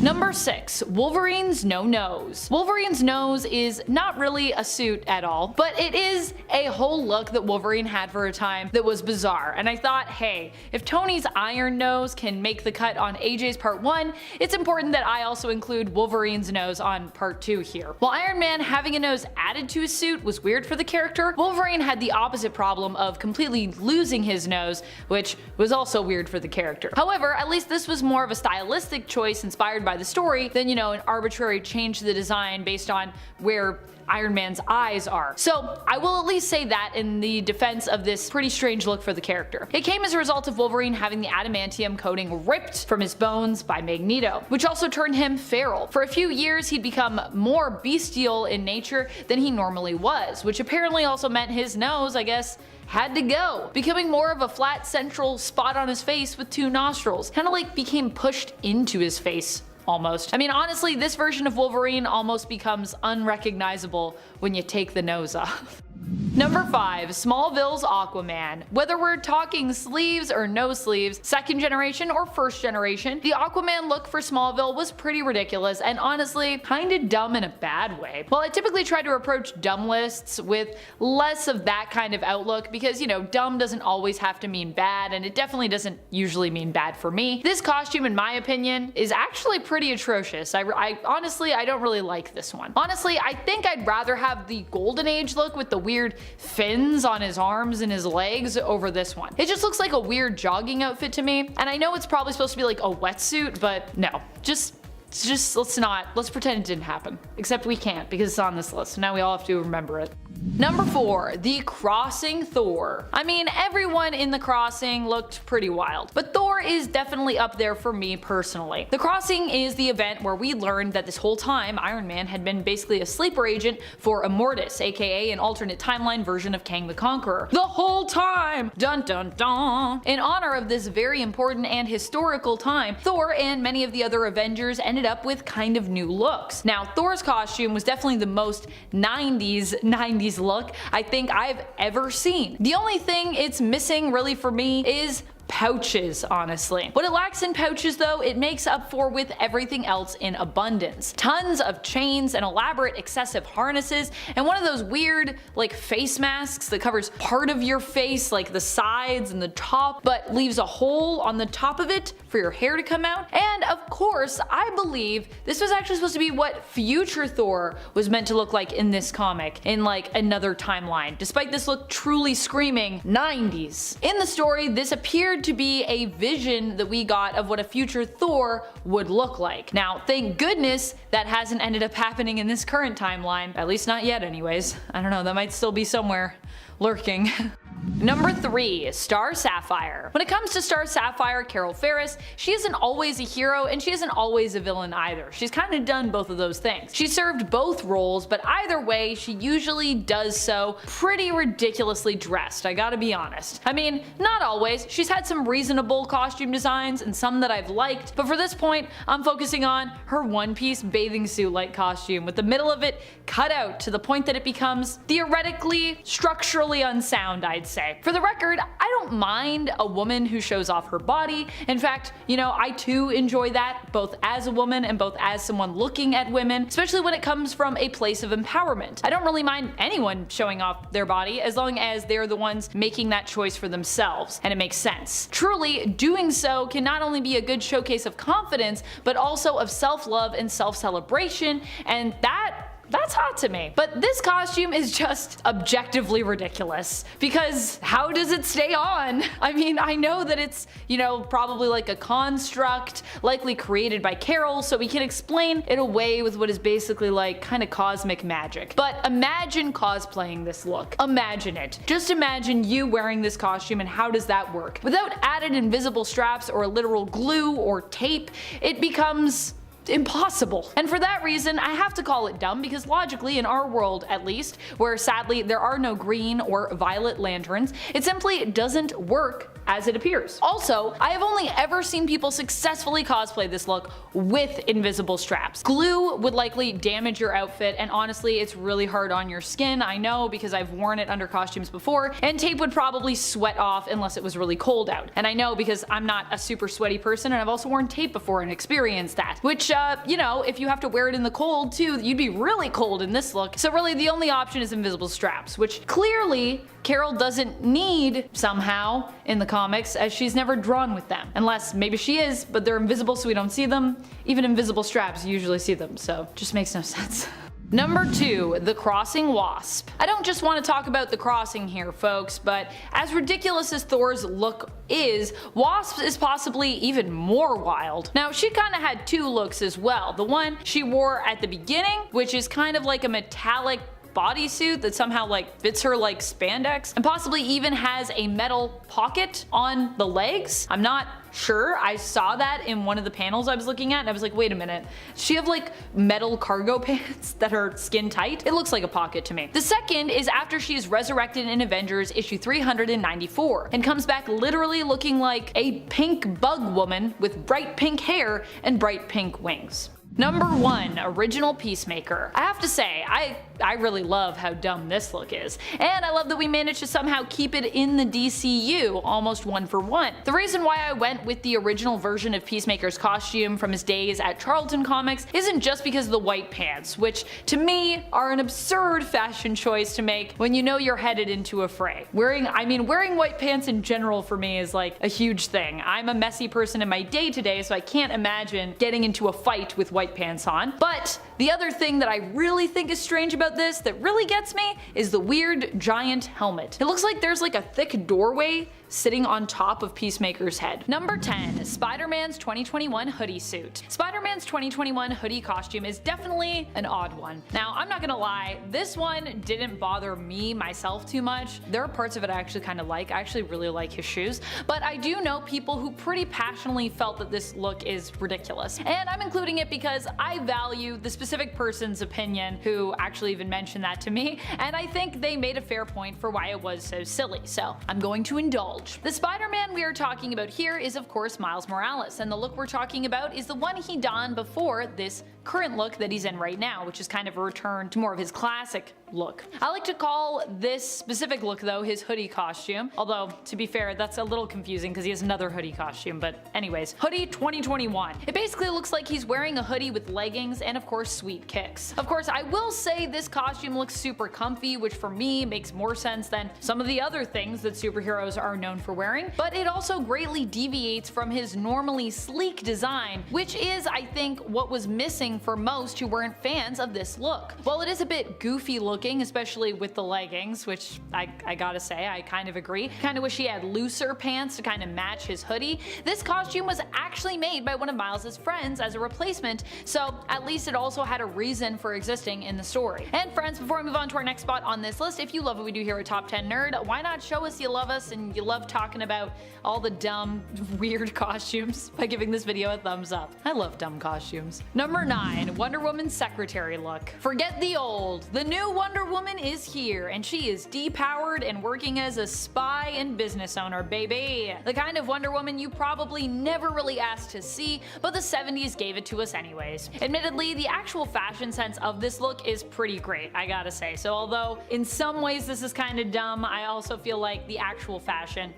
Number 6. Wolverine's no nose. Wolverine's nose is not really a suit at all, but it is a whole look that Wolverine had for a time that was bizarre, and I thought, hey, if Tony's iron nose can make the cut on AJ's part 1, it's important that I also include Wolverine's nose on part 2 here. While Iron Man having a nose added to his suit was weird for the character, Wolverine had the opposite problem of completely losing his nose, which was also weird for the character. However, at least this was more of a stylistic choice inspired by the story than, you know, an arbitrary change to the design based on where Iron Man's eyes are. So I will at least say that in the defense of this pretty strange look for the character. It came as a result of Wolverine having the adamantium coating ripped from his bones by Magneto, which also turned him feral. For a few years he'd become more bestial in nature than he normally was, which apparently also meant his nose, I guess, had to go, becoming more of a flat central spot on his face with 2 nostrils. Kinda like became pushed into his face. Almost. I mean, honestly, this version of Wolverine almost becomes unrecognizable when you take the nose off. Number 5. Smallville's Aquaman. Whether we're talking sleeves or no sleeves, second generation or first generation, the Aquaman look for Smallville was pretty ridiculous and honestly kinda dumb in a bad way. While I typically try to approach dumb lists with less of that kind of outlook because, you know, dumb doesn't always have to mean bad, and it definitely doesn't usually mean bad for me, this costume, in my opinion, is actually pretty atrocious. I honestly, I don't really like this one. Honestly, I think I'd rather have the Golden Age look with the weird fins on his arms and his legs over this one. It just looks like a weird jogging outfit to me, and I know it's probably supposed to be like a wetsuit, but no, just let's pretend it didn't happen. Except we can't because it's on this list, so now we all have to remember it. Number 4. The Crossing Thor. I mean, everyone in The Crossing looked pretty wild, but Thor is definitely up there for me personally. The Crossing is the event where we learned that this whole time Iron Man had been basically a sleeper agent for Immortus, aka an alternate timeline version of Kang the Conqueror. The whole time! Dun dun dun! In honor of this very important and historical time, Thor and many of the other Avengers ended up with kind of new looks. Now, Thor's costume was definitely the most 90s look I think I've ever seen. The only thing it's missing really for me is pouches, honestly. What it lacks in pouches though, it makes up for with everything else in abundance. Tons of chains and elaborate excessive harnesses, and one of those weird like face masks that covers part of your face, like the sides and the top, but leaves a hole on the top of it for your hair to come out. And of course, I believe this was actually supposed to be what future Thor was meant to look like in this comic in like another timeline, despite this look truly screaming 90s. In the story, this appeared to be a vision that we got of what a future Thor would look like. Now, thank goodness that hasn't ended up happening in this current timeline, at least not yet anyways. I don't know, that might still be somewhere lurking. Number 3, Star Sapphire. When it comes to Star Sapphire, Carol Ferris, she isn't always a hero and she isn't always a villain either. She's kind of done both of those things. She served both roles, but either way, she usually does so pretty ridiculously dressed, I gotta be honest. I mean, not always. She's had some reasonable costume designs and some that I've liked, but for this point, I'm focusing on her one-piece bathing suit-like costume with the middle of it cut out to the point that it becomes theoretically, structurally unsound, I'd say. For the record, I don't mind a woman who shows off her body. In fact, you know, I too enjoy that, both as a woman and both as someone looking at women, especially when it comes from a place of empowerment. I don't really mind anyone showing off their body as long as they're the ones making that choice for themselves, and it makes sense. Truly, doing so can not only be a good showcase of confidence, but also of self-love and self-celebration, and that's hot to me. But this costume is just objectively ridiculous, because how does it stay on? I mean, I know that it's, you know, probably like a construct, likely created by Carol, so we can explain it away with what is basically like kind of cosmic magic. But imagine cosplaying this look. Imagine it. Just imagine you wearing this costume, and how does that work? Without added invisible straps or literal glue or tape, it becomes impossible. And for that reason, I have to call it dumb, because logically, in our world at least, where sadly there are no green or violet lanterns, it simply doesn't work as it appears. Also, I have only ever seen people successfully cosplay this look with invisible straps. Glue would likely damage your outfit, and honestly, it's really hard on your skin, I know, because I've worn it under costumes before, and tape would probably sweat off unless it was really cold out. And I know because I'm not a super sweaty person, and I've also worn tape before and experienced that, which, you know, if you have to wear it in the cold too, you'd be really cold in this look. So really the only option is invisible straps, which clearly Carol doesn't need somehow in the comics, as she's never drawn with them. Unless maybe she is, but they're invisible so we don't see them. Even invisible straps, you usually see them, so just makes no sense. Number 2, the Crossing Wasp. I don't just want to talk about the crossing here, folks, but as ridiculous as Thor's look is, Wasp is possibly even more wild. Now, she kind of had 2 looks as well. The one she wore at the beginning, which is kind of like a metallic bodysuit that somehow like fits her like spandex, and possibly even has a metal pocket on the legs. I'm not sure. I saw that in one of the panels I was looking at, and I was like, wait a minute. Does she have like metal cargo pants that are skin tight? It looks like a pocket to me. The second is after she is resurrected in Avengers issue 394 and comes back literally looking like a pink bug woman with bright pink hair and bright pink wings. Number 1, Original Peacemaker. I have to say, I really love how dumb this look is, and I love that we managed to somehow keep it in the DCU, almost 1 for 1. The reason why I went with the original version of Peacemaker's costume from his days at Charlton Comics isn't just because of the white pants, which to me are an absurd fashion choice to make when you know you're headed into a fray. Wearing white pants in general for me is like a huge thing. I'm a messy person in my day-to-day, so I can't imagine getting into a fight with white pants on. But the other thing that I really think is strange about this, that really gets me, is the weird giant helmet. It looks like there's like a thick doorway sitting on top of Peacemaker's head. Number 10, Spider-Man's 2021 hoodie suit. Spider-Man's 2021 hoodie costume is definitely an odd one. Now, I'm not gonna lie, this one didn't bother me myself too much. There are parts of it I actually kind of like. I actually really like his shoes, but I do know people who pretty passionately felt that this look is ridiculous. And I'm including it because I value the specific person's opinion who actually even mentioned that to me, and I think they made a fair point for why it was so silly, so I'm going to indulge. The Spider-Man we are talking about here is of course Miles Morales, and the look we're talking about is the one he donned before this current look that he's in right now, which is kind of a return to more of his classic look. I like to call this specific look though his hoodie costume, although to be fair that's a little confusing because he has another hoodie costume, but anyways, hoodie 2021. It basically looks like he's wearing a hoodie with leggings and of course sweet kicks. Of course I will say this costume looks super comfy, which for me makes more sense than some of the other things that superheroes are known for wearing, but it also greatly deviates from his normally sleek design, which is I think what was missing for most who weren't fans of this look. While it is a bit goofy looking, especially with the leggings, which I gotta say I kind of agree, kinda wish he had looser pants to kind of match his hoodie, this costume was actually made by one of Miles's friends as a replacement, so at least it also had a reason for existing in the story. And friends, before we move on to our next spot on this list, if you love what we do here at Top 10 Nerd, why not show us you love us and you love talking about all the dumb, weird costumes by giving this video a thumbs up. I love dumb costumes. Number 9. Wonder Woman's secretary look. Forget the old. The new Wonder Woman is here, and she is depowered and working as a spy and business owner, baby. The kind of Wonder Woman you probably never really asked to see, but the 70s gave it to us anyways. Admittedly, the actual fashion sense of this look is pretty great, I gotta say. So although in some ways this is kind of dumb, I also feel like the actual fashion,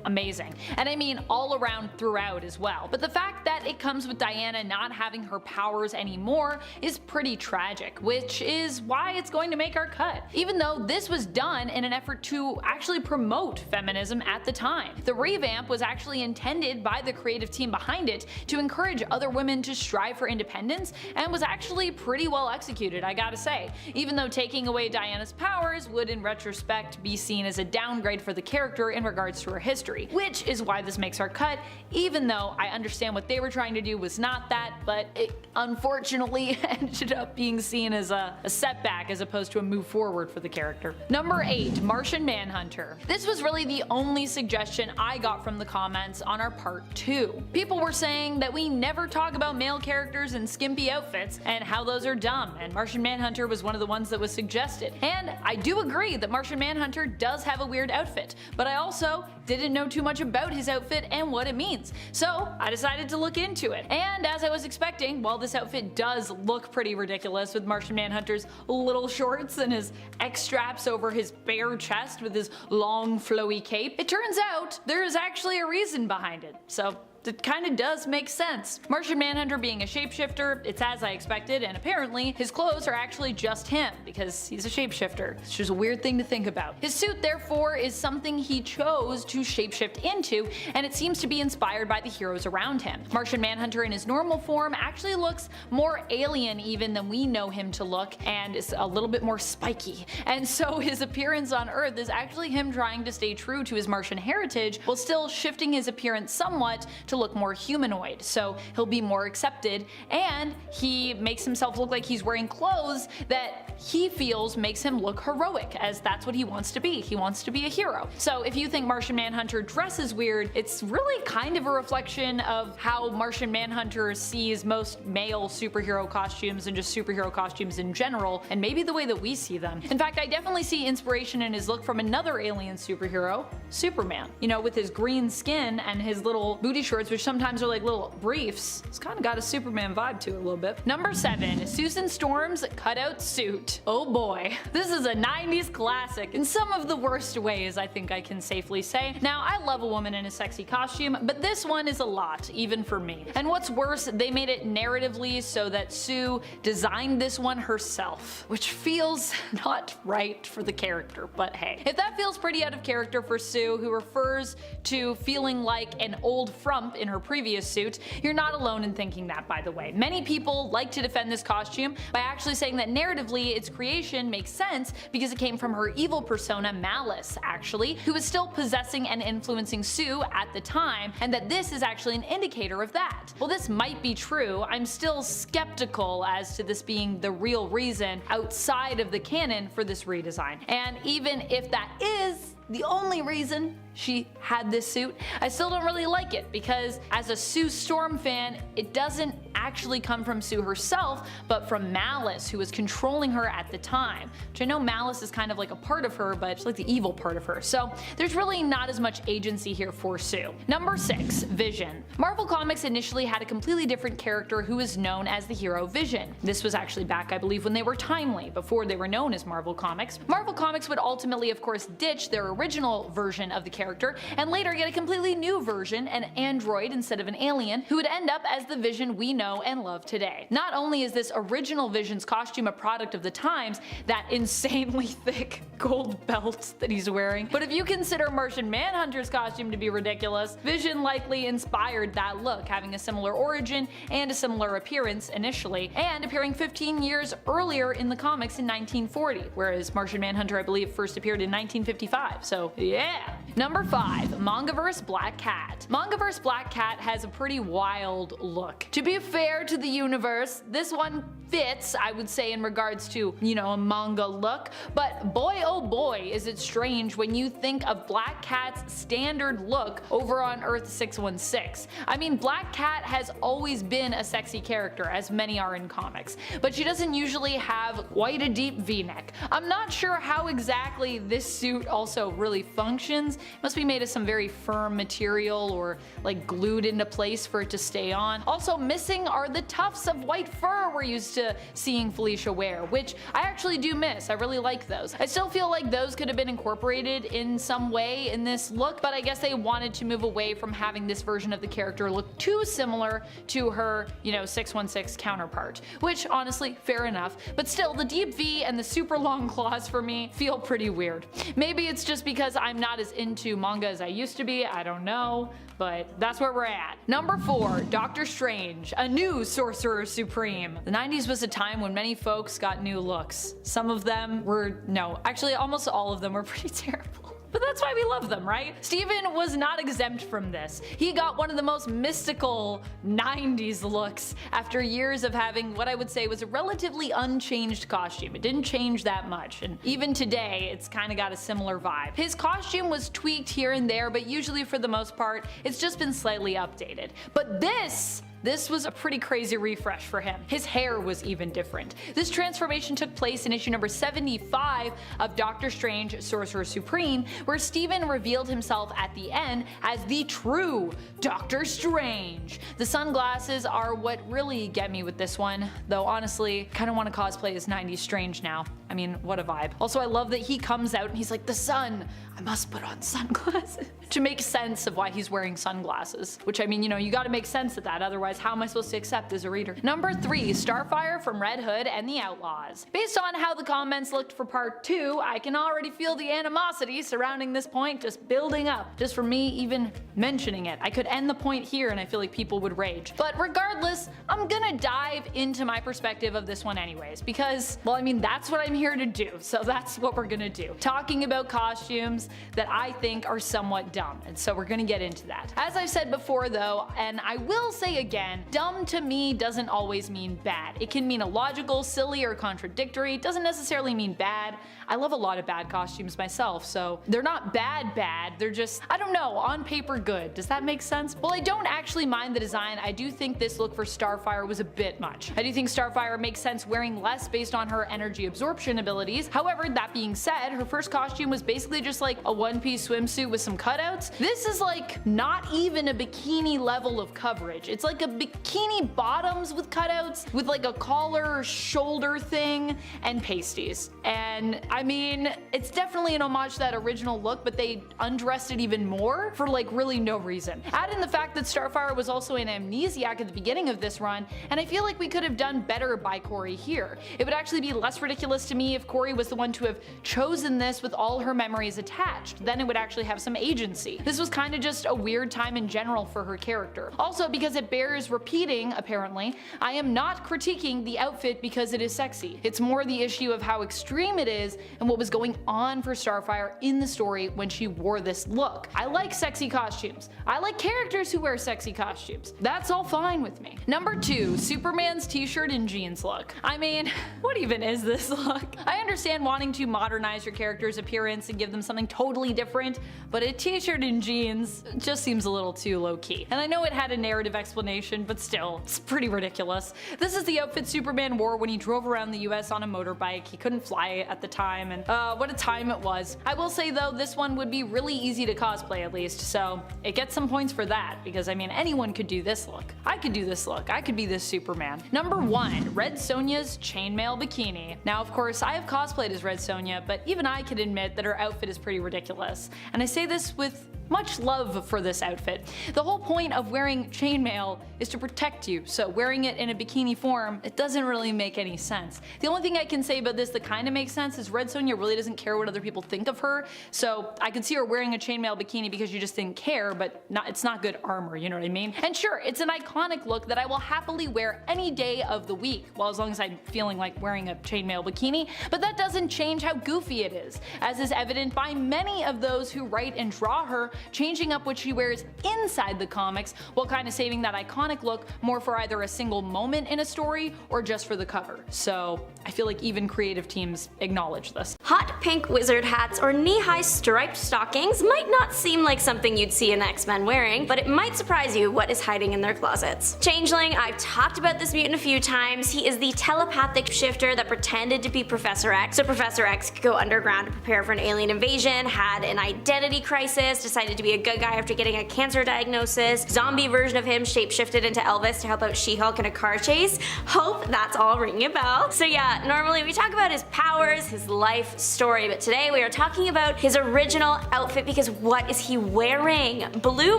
amazing. And I mean all around throughout as well. But the fact that it comes with Diana not having her powers anymore is pretty tragic, which is why it's going to make our cut. Even though this was done in an effort to actually promote feminism at the time. The revamp was actually intended by the creative team behind it to encourage other women to strive for independence and was actually pretty well executed, I gotta say. Even though taking away Diana's powers would in retrospect be seen as a downgrade for the character in regards to her history. Which is why this makes our cut, even though I understand what they were trying to do was not that, but it unfortunately ended up being seen as a setback as opposed to a move forward for the character. Number 8. Martian Manhunter. This was really the only suggestion I got from the comments on our part 2. People were saying that we never talk about male characters in skimpy outfits and how those are dumb, and Martian Manhunter was one of the ones that was suggested. And I do agree that Martian Manhunter does have a weird outfit, but I also didn't know too much about his outfit and what it means, so I decided to look into it. And as I was expecting, while this outfit does look pretty ridiculous with Martian Manhunter's little shorts and his X-straps over his bare chest with his long flowy cape, it turns out there is actually a reason behind it. So it kinda does make sense. Martian Manhunter being a shapeshifter, it's as I expected, and apparently his clothes are actually just him, because he's a shapeshifter. It's just a weird thing to think about. His suit, therefore, is something he chose to shapeshift into, and it seems to be inspired by the heroes around him. Martian Manhunter in his normal form actually looks more alien even than we know him to look, and is a little bit more spiky. And so his appearance on Earth is actually him trying to stay true to his Martian heritage, while still shifting his appearance somewhat to look more humanoid, so he'll be more accepted, and he makes himself look like he's wearing clothes that he feels makes him look heroic, as that's what he wants to be. He wants to be a hero. So if you think Martian Manhunter dresses weird, it's really kind of a reflection of how Martian Manhunter sees most male superhero costumes and just superhero costumes in general, and maybe the way that we see them. In fact, I definitely see inspiration in his look from another alien superhero, Superman. You know, with his green skin and his little booty shorts, which sometimes are like little briefs. It's kind of got a Superman vibe to it a little bit. Number 7. Susan Storm's cutout suit. Oh boy. This is a 90s classic in some of the worst ways, I think I can safely say. Now, I love a woman in a sexy costume, but this one is a lot, even for me. And what's worse, they made it narratively so that Sue designed this one herself, which feels not right for the character, but hey. If that feels pretty out of character for Sue, who refers to feeling like an old frump in her previous suit, you're not alone in thinking that, by the way. Many people like to defend this costume by actually saying that narratively its creation makes sense because it came from her evil persona Malice, actually, who was still possessing and influencing Sue at the time, and that this is actually an indicator of that. While this might be true, I'm still skeptical as to this being the real reason outside of the canon for this redesign. And even if that is the only reason she had this suit, I still don't really like it because as a Sue Storm fan, it doesn't actually come from Sue herself, but from Malice, who was controlling her at the time. Which I know Malice is kind of like a part of her, but it's like the evil part of her. So there's really not as much agency here for Sue. Number 6, Vision. Marvel Comics initially had a completely different character who is known as the hero Vision. This was actually back, I believe, when they were Timely, before they were known as Marvel Comics. Marvel Comics would ultimately, of course, ditch their original version of the character and later get a completely new version, an android instead of an alien, who would end up as the Vision we know and love today. Not only is this original Vision's costume a product of the times, that insanely thick gold belt that he's wearing, but if you consider Martian Manhunter's costume to be ridiculous, Vision likely inspired that look, having a similar origin and a similar appearance initially, and appearing 15 years earlier in the comics in 1940, whereas Martian Manhunter, I believe, first appeared in 1955, so yeah. Number 5, Mangaverse Black Cat. Mangaverse Black Cat has a pretty wild look. To be fair to the universe, this one fits, I would say, in regards to, you know, a manga look, but boy oh boy is it strange when you think of Black Cat's standard look over on Earth 616. I mean, Black Cat has always been a sexy character, as many are in comics, but she doesn't usually have quite a deep V-neck. I'm not sure how exactly this suit also really functions. It must be made of some very firm material or like glued into place for it to stay on. Also missing are the tufts of white fur we're used to seeing Felicia wear, which I actually do miss. I really like those. I still feel like those could have been incorporated in some way in this look, but I guess they wanted to move away from having this version of the character look too similar to her, you know, 616 counterpart, which honestly, fair enough, but still the deep V and the super long claws for me feel pretty weird. Maybe it's just because I'm not as into manga as I used to be, I don't know, but that's where we're at. Number 4, Doctor Strange, a new Sorcerer Supreme. The 90s was a time when many folks got new looks. Some of them were, no, actually almost all of them were pretty terrible. But that's why we love them, right? Steven was not exempt from this. He got one of the most mystical 90s looks after years of having what I would say was a relatively unchanged costume. It didn't change that much, and even today it's kind of got a similar vibe. His costume was tweaked here and there, but usually for the most part it's just been slightly updated. But this was a pretty crazy refresh for him. His hair was even different. This transformation took place in issue number 75 of Doctor Strange Sorcerer Supreme, where Steven revealed himself at the end as the true Doctor Strange. The sunglasses are what really get me with this one, though honestly, I kinda wanna cosplay as 90s Strange now. I mean, what a vibe. Also, I love that he comes out and he's like, the sun, I must put on sunglasses. To make sense of why he's wearing sunglasses. Which, I mean, you know, you gotta make sense of that, otherwise how am I supposed to accept as a reader? Number 3, Starfire from Red Hood and the Outlaws. Based on how the comments looked for part 2, I can already feel the animosity surrounding this point just building up, just from me even mentioning it. I could end the point here and I feel like people would rage. But regardless, I'm gonna dive into my perspective of this one anyways, because, well, I mean, that's what I'm here to do, so that's what we're gonna do. Talking about costumes that I think are somewhat dumb, and so we're gonna get into that. As I've said before though, and I will say again, dumb to me doesn't always mean bad. It can mean illogical, silly, or contradictory. It doesn't necessarily mean bad. I love a lot of bad costumes myself, so they're not bad, they're just, I don't know, on paper good. Does that make sense? Well, I don't actually mind the design. I do think this look for Starfire was a bit much. I do think Starfire makes sense wearing less based on her energy absorption abilities. However, that being said, her first costume was basically just like a one-piece swimsuit with some cutouts. This is like not even a bikini level of coverage. It's like a bikini bottoms with cutouts with like a collar shoulder thing and pasties. And I mean, it's definitely an homage to that original look, but they undressed it even more for like really no reason. Add in the fact that Starfire was also an amnesiac at the beginning of this run, and I feel like we could have done better by Corey here. It would actually be less ridiculous to me if Corey was the one to have chosen this with all her memories attached. Then it would actually have some agency. This was kind of just a weird time in general for her character. Also, because it bears repeating, apparently, I am not critiquing the outfit because it is sexy. It's more the issue of how extreme it is and what was going on for Starfire in the story when she wore this look. I like sexy costumes. I like characters who wear sexy costumes. That's all fine with me. Number 2, Superman's t-shirt and jeans look. I mean, what even is this look? look. I understand wanting to modernize your character's appearance and give them something totally different, but a t-shirt and jeans just seems a little too low-key. And I know it had a narrative explanation, but still, it's pretty ridiculous. This is the outfit Superman wore when he drove around the US on a motorbike. He couldn't fly at the time, and what a time it was. I will say though, this one would be really easy to cosplay at least, so it gets some points for that, because I mean anyone could do this look. I could do this look. I could be this Superman. Number 1. Red Sonja's chainmail bikini. Now of course I have cosplayed as Red Sonja, but even I can admit that her outfit is pretty ridiculous. And I say this with much love for this outfit. The whole point of wearing chainmail is to protect you, so wearing it in a bikini form, it doesn't really make any sense. The only thing I can say about this that kind of makes sense is Red Sonja really doesn't care what other people think of her, so I could see her wearing a chainmail bikini because you just didn't care, but it's not good armor, you know what I mean? And sure, it's an iconic look that I will happily wear any day of the week, well as long as I'm feeling like wearing a chainmail bikini, but that doesn't change how goofy it is, as is evident by many of those who write and draw her, changing up what she wears inside the comics while kind of saving that iconic look more for either a single moment in a story or just for the cover. So I feel like even creative teams acknowledge this. Hot pink wizard hats or knee-high striped stockings might not seem like something you'd see an X-Men wearing, but it might surprise you what is hiding in their closets. Changeling, I've talked about this mutant a few times. He is the telepathic shifter that pretended to be Professor X, so Professor X could go underground to prepare for an alien invasion, had an identity crisis, decided to be a good guy after getting a cancer diagnosis, zombie version of him shapeshifted into Elvis to help out She-Hulk in a car chase. Hope that's all ringing a bell. So yeah, normally we talk about his powers, his life story, but today we are talking about his original outfit because what is he wearing? Blue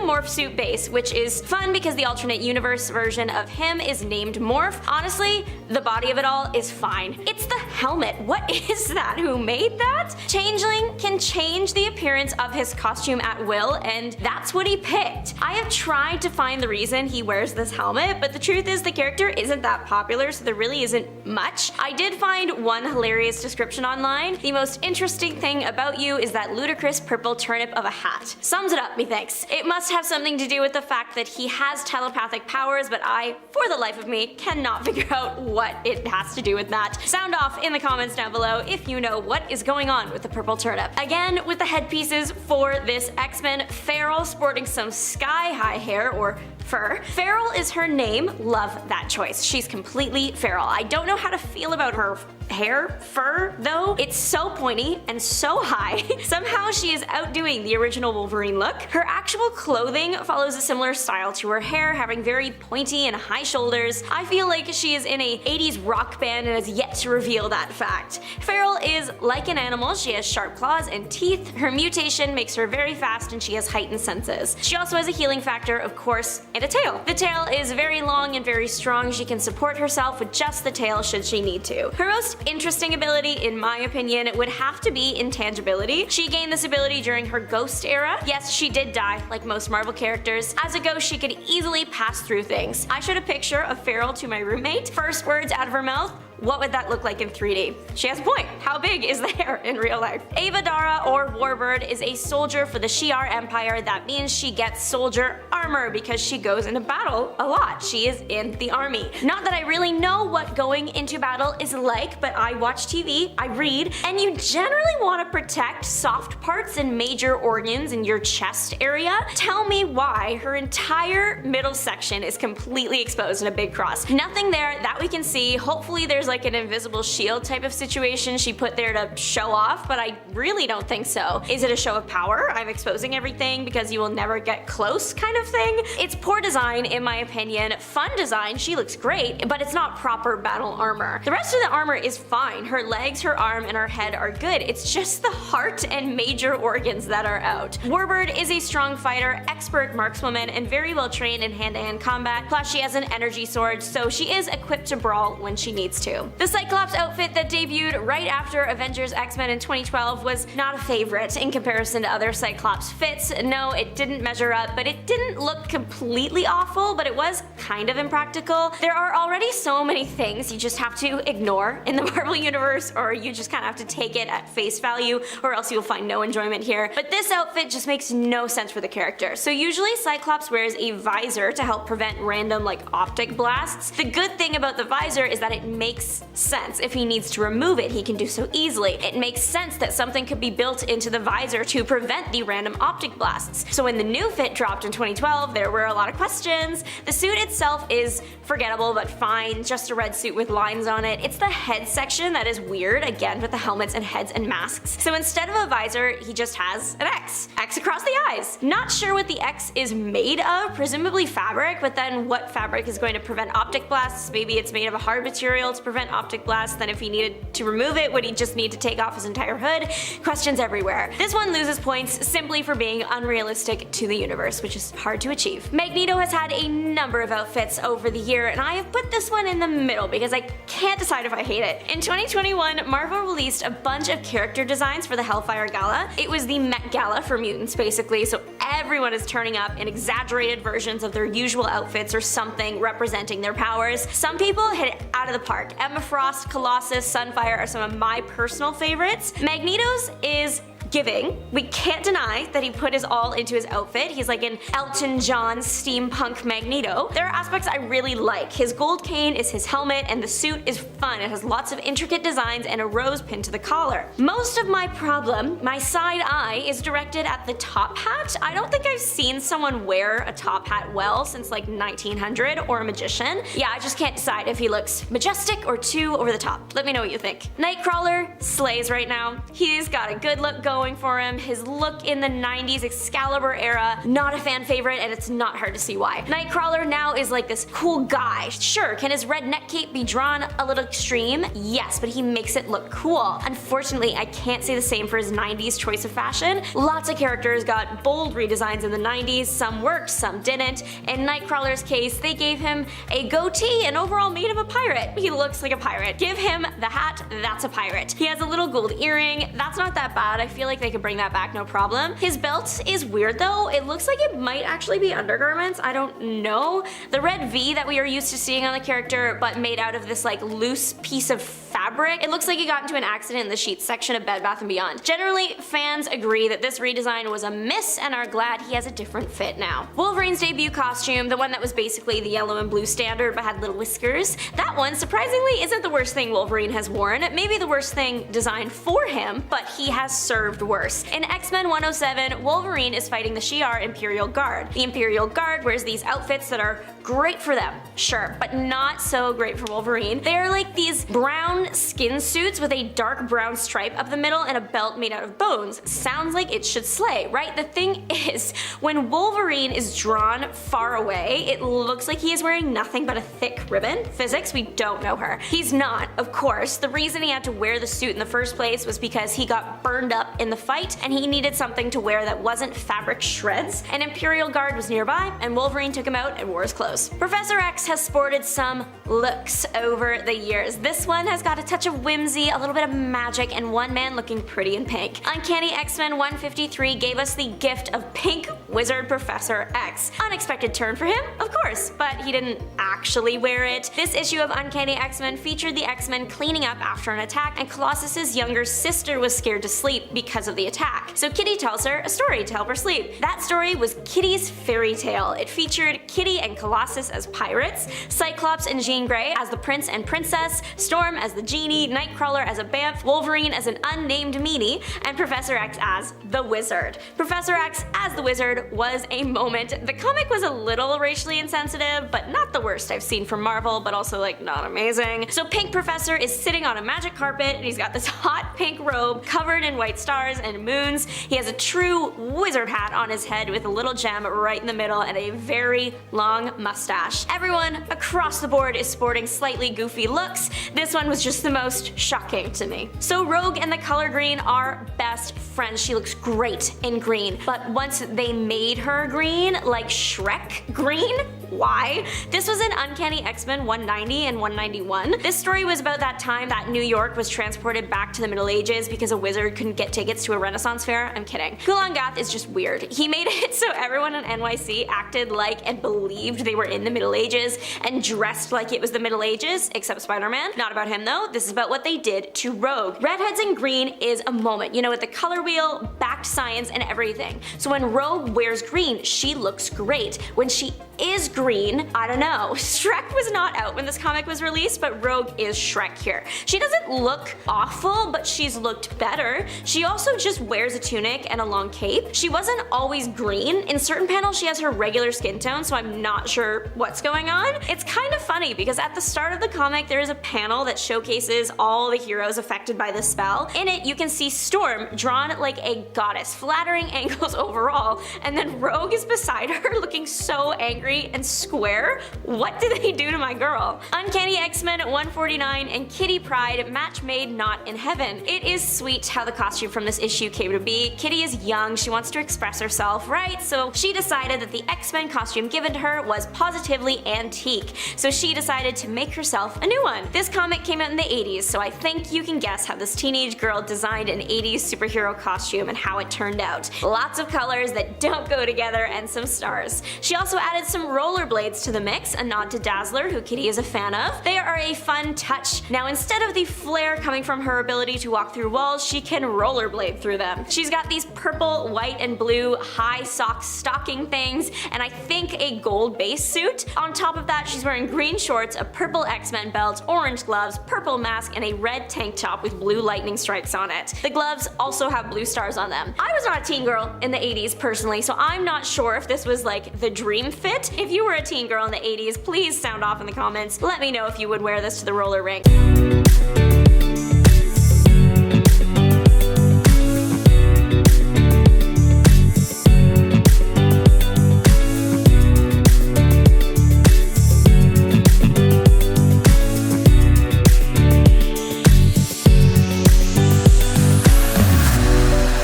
morph suit base, which is fun because the alternate universe version of him is named Morph. Honestly, the body of it all is fine. It's the helmet. What is that? Who made that? Changeling can change the appearance of his costume at will, and that's what he picked. I have tried to find the reason he wears this helmet, but the truth is the character isn't that popular, so there really isn't much. I did find one hilarious description online. The most interesting thing about you is that ludicrous purple turnip of a hat. Sums it up, methinks. It must have something to do with the fact that he has telepathic powers, but I, for the life of me, cannot figure out what it has to do with that. Sound off in the comments down below if you know what is going on with the purple turnip. Again, with the headpieces for this X-Men, Feral sporting some sky-high hair or fur. Feral is her name. Love that choice. She's completely feral. I don't know how to feel about her hair, fur, though. It's so pointy and so high. Somehow she is outdoing the original Wolverine look. Her actual clothing follows a similar style to her hair, having very pointy and high shoulders. I feel like she is in a 80s rock band and has yet to reveal that fact. Feral is like an animal. She has sharp claws and teeth. Her mutation makes her very fast and she has heightened senses. She also has a healing factor, of course, and a tail. The tail is very long and very strong. She can support herself with just the tail should she need to. Her most interesting ability, in my opinion, would have to be intangibility. She gained this ability during her ghost era. Yes, she did die, like most Marvel characters. As a ghost, she could easily pass through things. I showed a picture of Feral to my roommate. First words out of her mouth, what would that look like in 3D? She has a point. How big is the hair in real life? Ava Dara, or Warbird, is a soldier for the Shi'ar Empire. That means she gets soldier armor because she goes into battle a lot. She is in the army. Not that I really know what going into battle is like, but I watch TV, I read, and you generally want to protect soft parts and major organs in your chest area. Tell me why her entire middle section is completely exposed in a big cross. Nothing there that we can see. Hopefully there's like an invisible shield type of situation she put there to show off, but I really don't think so. Is it a show of power? I'm exposing everything because you will never get close kind of thing? It's poor design in my opinion. Fun design, she looks great, but it's not proper battle armor. The rest of the armor is fine. Her legs, her arm, and her head are good. It's just the heart and major organs that are out. Warbird is a strong fighter, expert markswoman, and very well trained in hand-to-hand combat, plus she has an energy sword, so she is equipped to brawl when she needs to. The Cyclops outfit that debuted right after Avengers X-Men in 2012 was not a favorite in comparison to other Cyclops fits. No, it didn't measure up, but it didn't look completely awful, but it was kind of impractical. There are already so many things you just have to ignore in the Marvel Universe, or you just kind of have to take it at face value, or else you'll find no enjoyment here. But this outfit just makes no sense for the character. So usually Cyclops wears a visor to help prevent random like optic blasts. The good thing about the visor is that it makes makes sense. If he needs to remove it, he can do so easily. It makes sense that something could be built into the visor to prevent the random optic blasts. So when the new fit dropped in 2012, there were a lot of questions. The suit itself is forgettable but fine, just a red suit with lines on it. It's the head section that is weird, again with the helmets and heads and masks. So instead of a visor, he just has an X. X across the eyes. Not sure what the X is made of, presumably fabric, but then what fabric is going to prevent optic blasts? Maybe it's made of a hard material to prevent optic blasts, then if he needed to remove it, would he just need to take off his entire hood? Questions everywhere. This one loses points simply for being unrealistic to the universe, which is hard to achieve. Magneto has had a number of outfits over the year, and I have put this one in the middle because I can't decide if I hate it. In 2021, Marvel released a bunch of character designs for the Hellfire Gala. It was the Met Gala for mutants basically, so everyone is turning up in exaggerated versions of their usual outfits or something representing their powers. Some people hit it out of the park. Emma Frost, Colossus, Sunfire are some of my personal favorites. Magneto's is giving. We can't deny that he put his all into his outfit. He's like an Elton John steampunk Magneto. There are aspects I really like. His gold cane is his helmet, and the suit is fun. It has lots of intricate designs and a rose pinned to the collar. Most of my problem, my side eye, is directed at the top hat. I don't think I've seen someone wear a top hat well since like 1900 or a magician. Yeah, I just can't decide if he looks majestic or too over the top. Let me know what you think. Nightcrawler slays right now. He's got a good look going for him. His look in the 90s Excalibur era, not a fan favorite, and it's not hard to see why. Nightcrawler now is like this cool guy. Sure, can his red neck cape be drawn a little extreme? Yes, but he makes it look cool. Unfortunately, I can't say the same for his 90s choice of fashion. Lots of characters got bold redesigns in the 90s, some worked, some didn't. In Nightcrawler's case, they gave him a goatee and overall made him a pirate. He looks like a pirate. Give him the hat, that's a pirate. He has a little gold earring, that's not that bad. I feel like they could bring that back no problem. His belt is weird though. It looks like it might actually be undergarments. I don't know. The red V that we are used to seeing on the character, but made out of this like loose piece of fabric. It looks like he got into an accident in the sheets section of Bed Bath & Beyond. Generally, fans agree that this redesign was a miss and are glad he has a different fit now. Wolverine's debut costume, the one that was basically the yellow and blue standard but had little whiskers, that one surprisingly isn't the worst thing Wolverine has worn. Maybe the worst thing designed for him, but he has served worse. In X-Men 107, Wolverine is fighting the Shi'ar Imperial Guard. The Imperial Guard wears these outfits that are great for them, sure, but not so great for Wolverine. They are like these brown skin suits with a dark brown stripe up the middle and a belt made out of bones. Sounds like it should slay, right? The thing is, when Wolverine is drawn far away, it looks like he is wearing nothing but a thick ribbon. Physics, we don't know her. He's not, of course. The reason he had to wear the suit in the first place was because he got burned up in the fight and he needed something to wear that wasn't fabric shreds. An Imperial Guard was nearby and Wolverine took him out and wore his clothes. Professor X has sported some looks over the years. This one has got a touch of whimsy, a little bit of magic, and one man looking pretty in pink. Uncanny X-Men 153 gave us the gift of pink wizard Professor X. Unexpected turn for him, of course, but he didn't actually wear it. This issue of Uncanny X-Men featured the X-Men cleaning up after an attack, and Colossus's younger sister was scared to sleep because of the attack. So Kitty tells her a story to help her sleep. That story was Kitty's fairy tale. It featured Kitty and Colossus as pirates, Cyclops and Jean Grey as the prince and princess, Storm as the genie, Nightcrawler as a bamf, Wolverine as an unnamed meanie, and Professor X as the wizard. Professor X as the wizard was a moment. The comic was a little racially insensitive, but not the worst I've seen from Marvel, but also like not amazing. So Pink Professor is sitting on a magic carpet and he's got this hot pink robe covered in white stars and moons. He has a true wizard hat on his head with a little gem right in the middle and a very long mustache. Everyone across the board is sporting slightly goofy looks. This one was just the most shocking to me. So Rogue and the color green are best friends. She looks great in green, but once they made her green, like Shrek-green, why? This was in Uncanny X-Men 190 and 191. This story was about that time that New York was transported back to the Middle Ages because a wizard couldn't get tickets to a Renaissance fair. I'm kidding. Kulan Gath is just weird. He made it so everyone in NYC acted like and believed they were in the Middle Ages and dressed like it was the Middle Ages, except Spider-Man. Not about him though. This is about what they did to Rogue. Redheads in green is a moment, you know, with the color wheel, backed science, and everything. So when Rogue wears green, she looks great. When she is green, green. I don't know. Shrek was not out when this comic was released, but Rogue is Shrek here. She doesn't look awful, but she's looked better. She also just wears a tunic and a long cape. She wasn't always green. In certain panels she has her regular skin tone, so I'm not sure what's going on. It's kind of funny because at the start of the comic there is a panel that showcases all the heroes affected by the spell. In it you can see Storm drawn like a goddess, flattering angles overall, and then Rogue is beside her looking so angry and square. What did they do to my girl? Uncanny X-Men 149 and Kitty Pryde, match made not in heaven. It is sweet how the costume from this issue came to be. Kitty is young, she wants to express herself, right? So she decided that the X-Men costume given to her was positively antique, so she decided to make herself a new one. This comic came out in the 80s, so I think you can guess how this teenage girl designed an 80s superhero costume and how it turned out. Lots of colors that don't go together and some stars. She also added some rollerblades to the mix, a nod to Dazzler, who Kitty is a fan of. They are a fun touch. Now instead of the flare coming from her ability to walk through walls, she can rollerblade through them. She's got these purple, white, and blue high sock stocking things, and I think a gold base suit. On top of that, she's wearing green shorts, a purple X-Men belt, orange gloves, purple mask, and a red tank top with blue lightning stripes on it. The gloves also have blue stars on them. I was not a teen girl in the 80s personally, so I'm not sure if this was like the dream fit. If you were a teen girl in the 80s, please sound off in the comments. Let me know if you would wear this to the roller rink.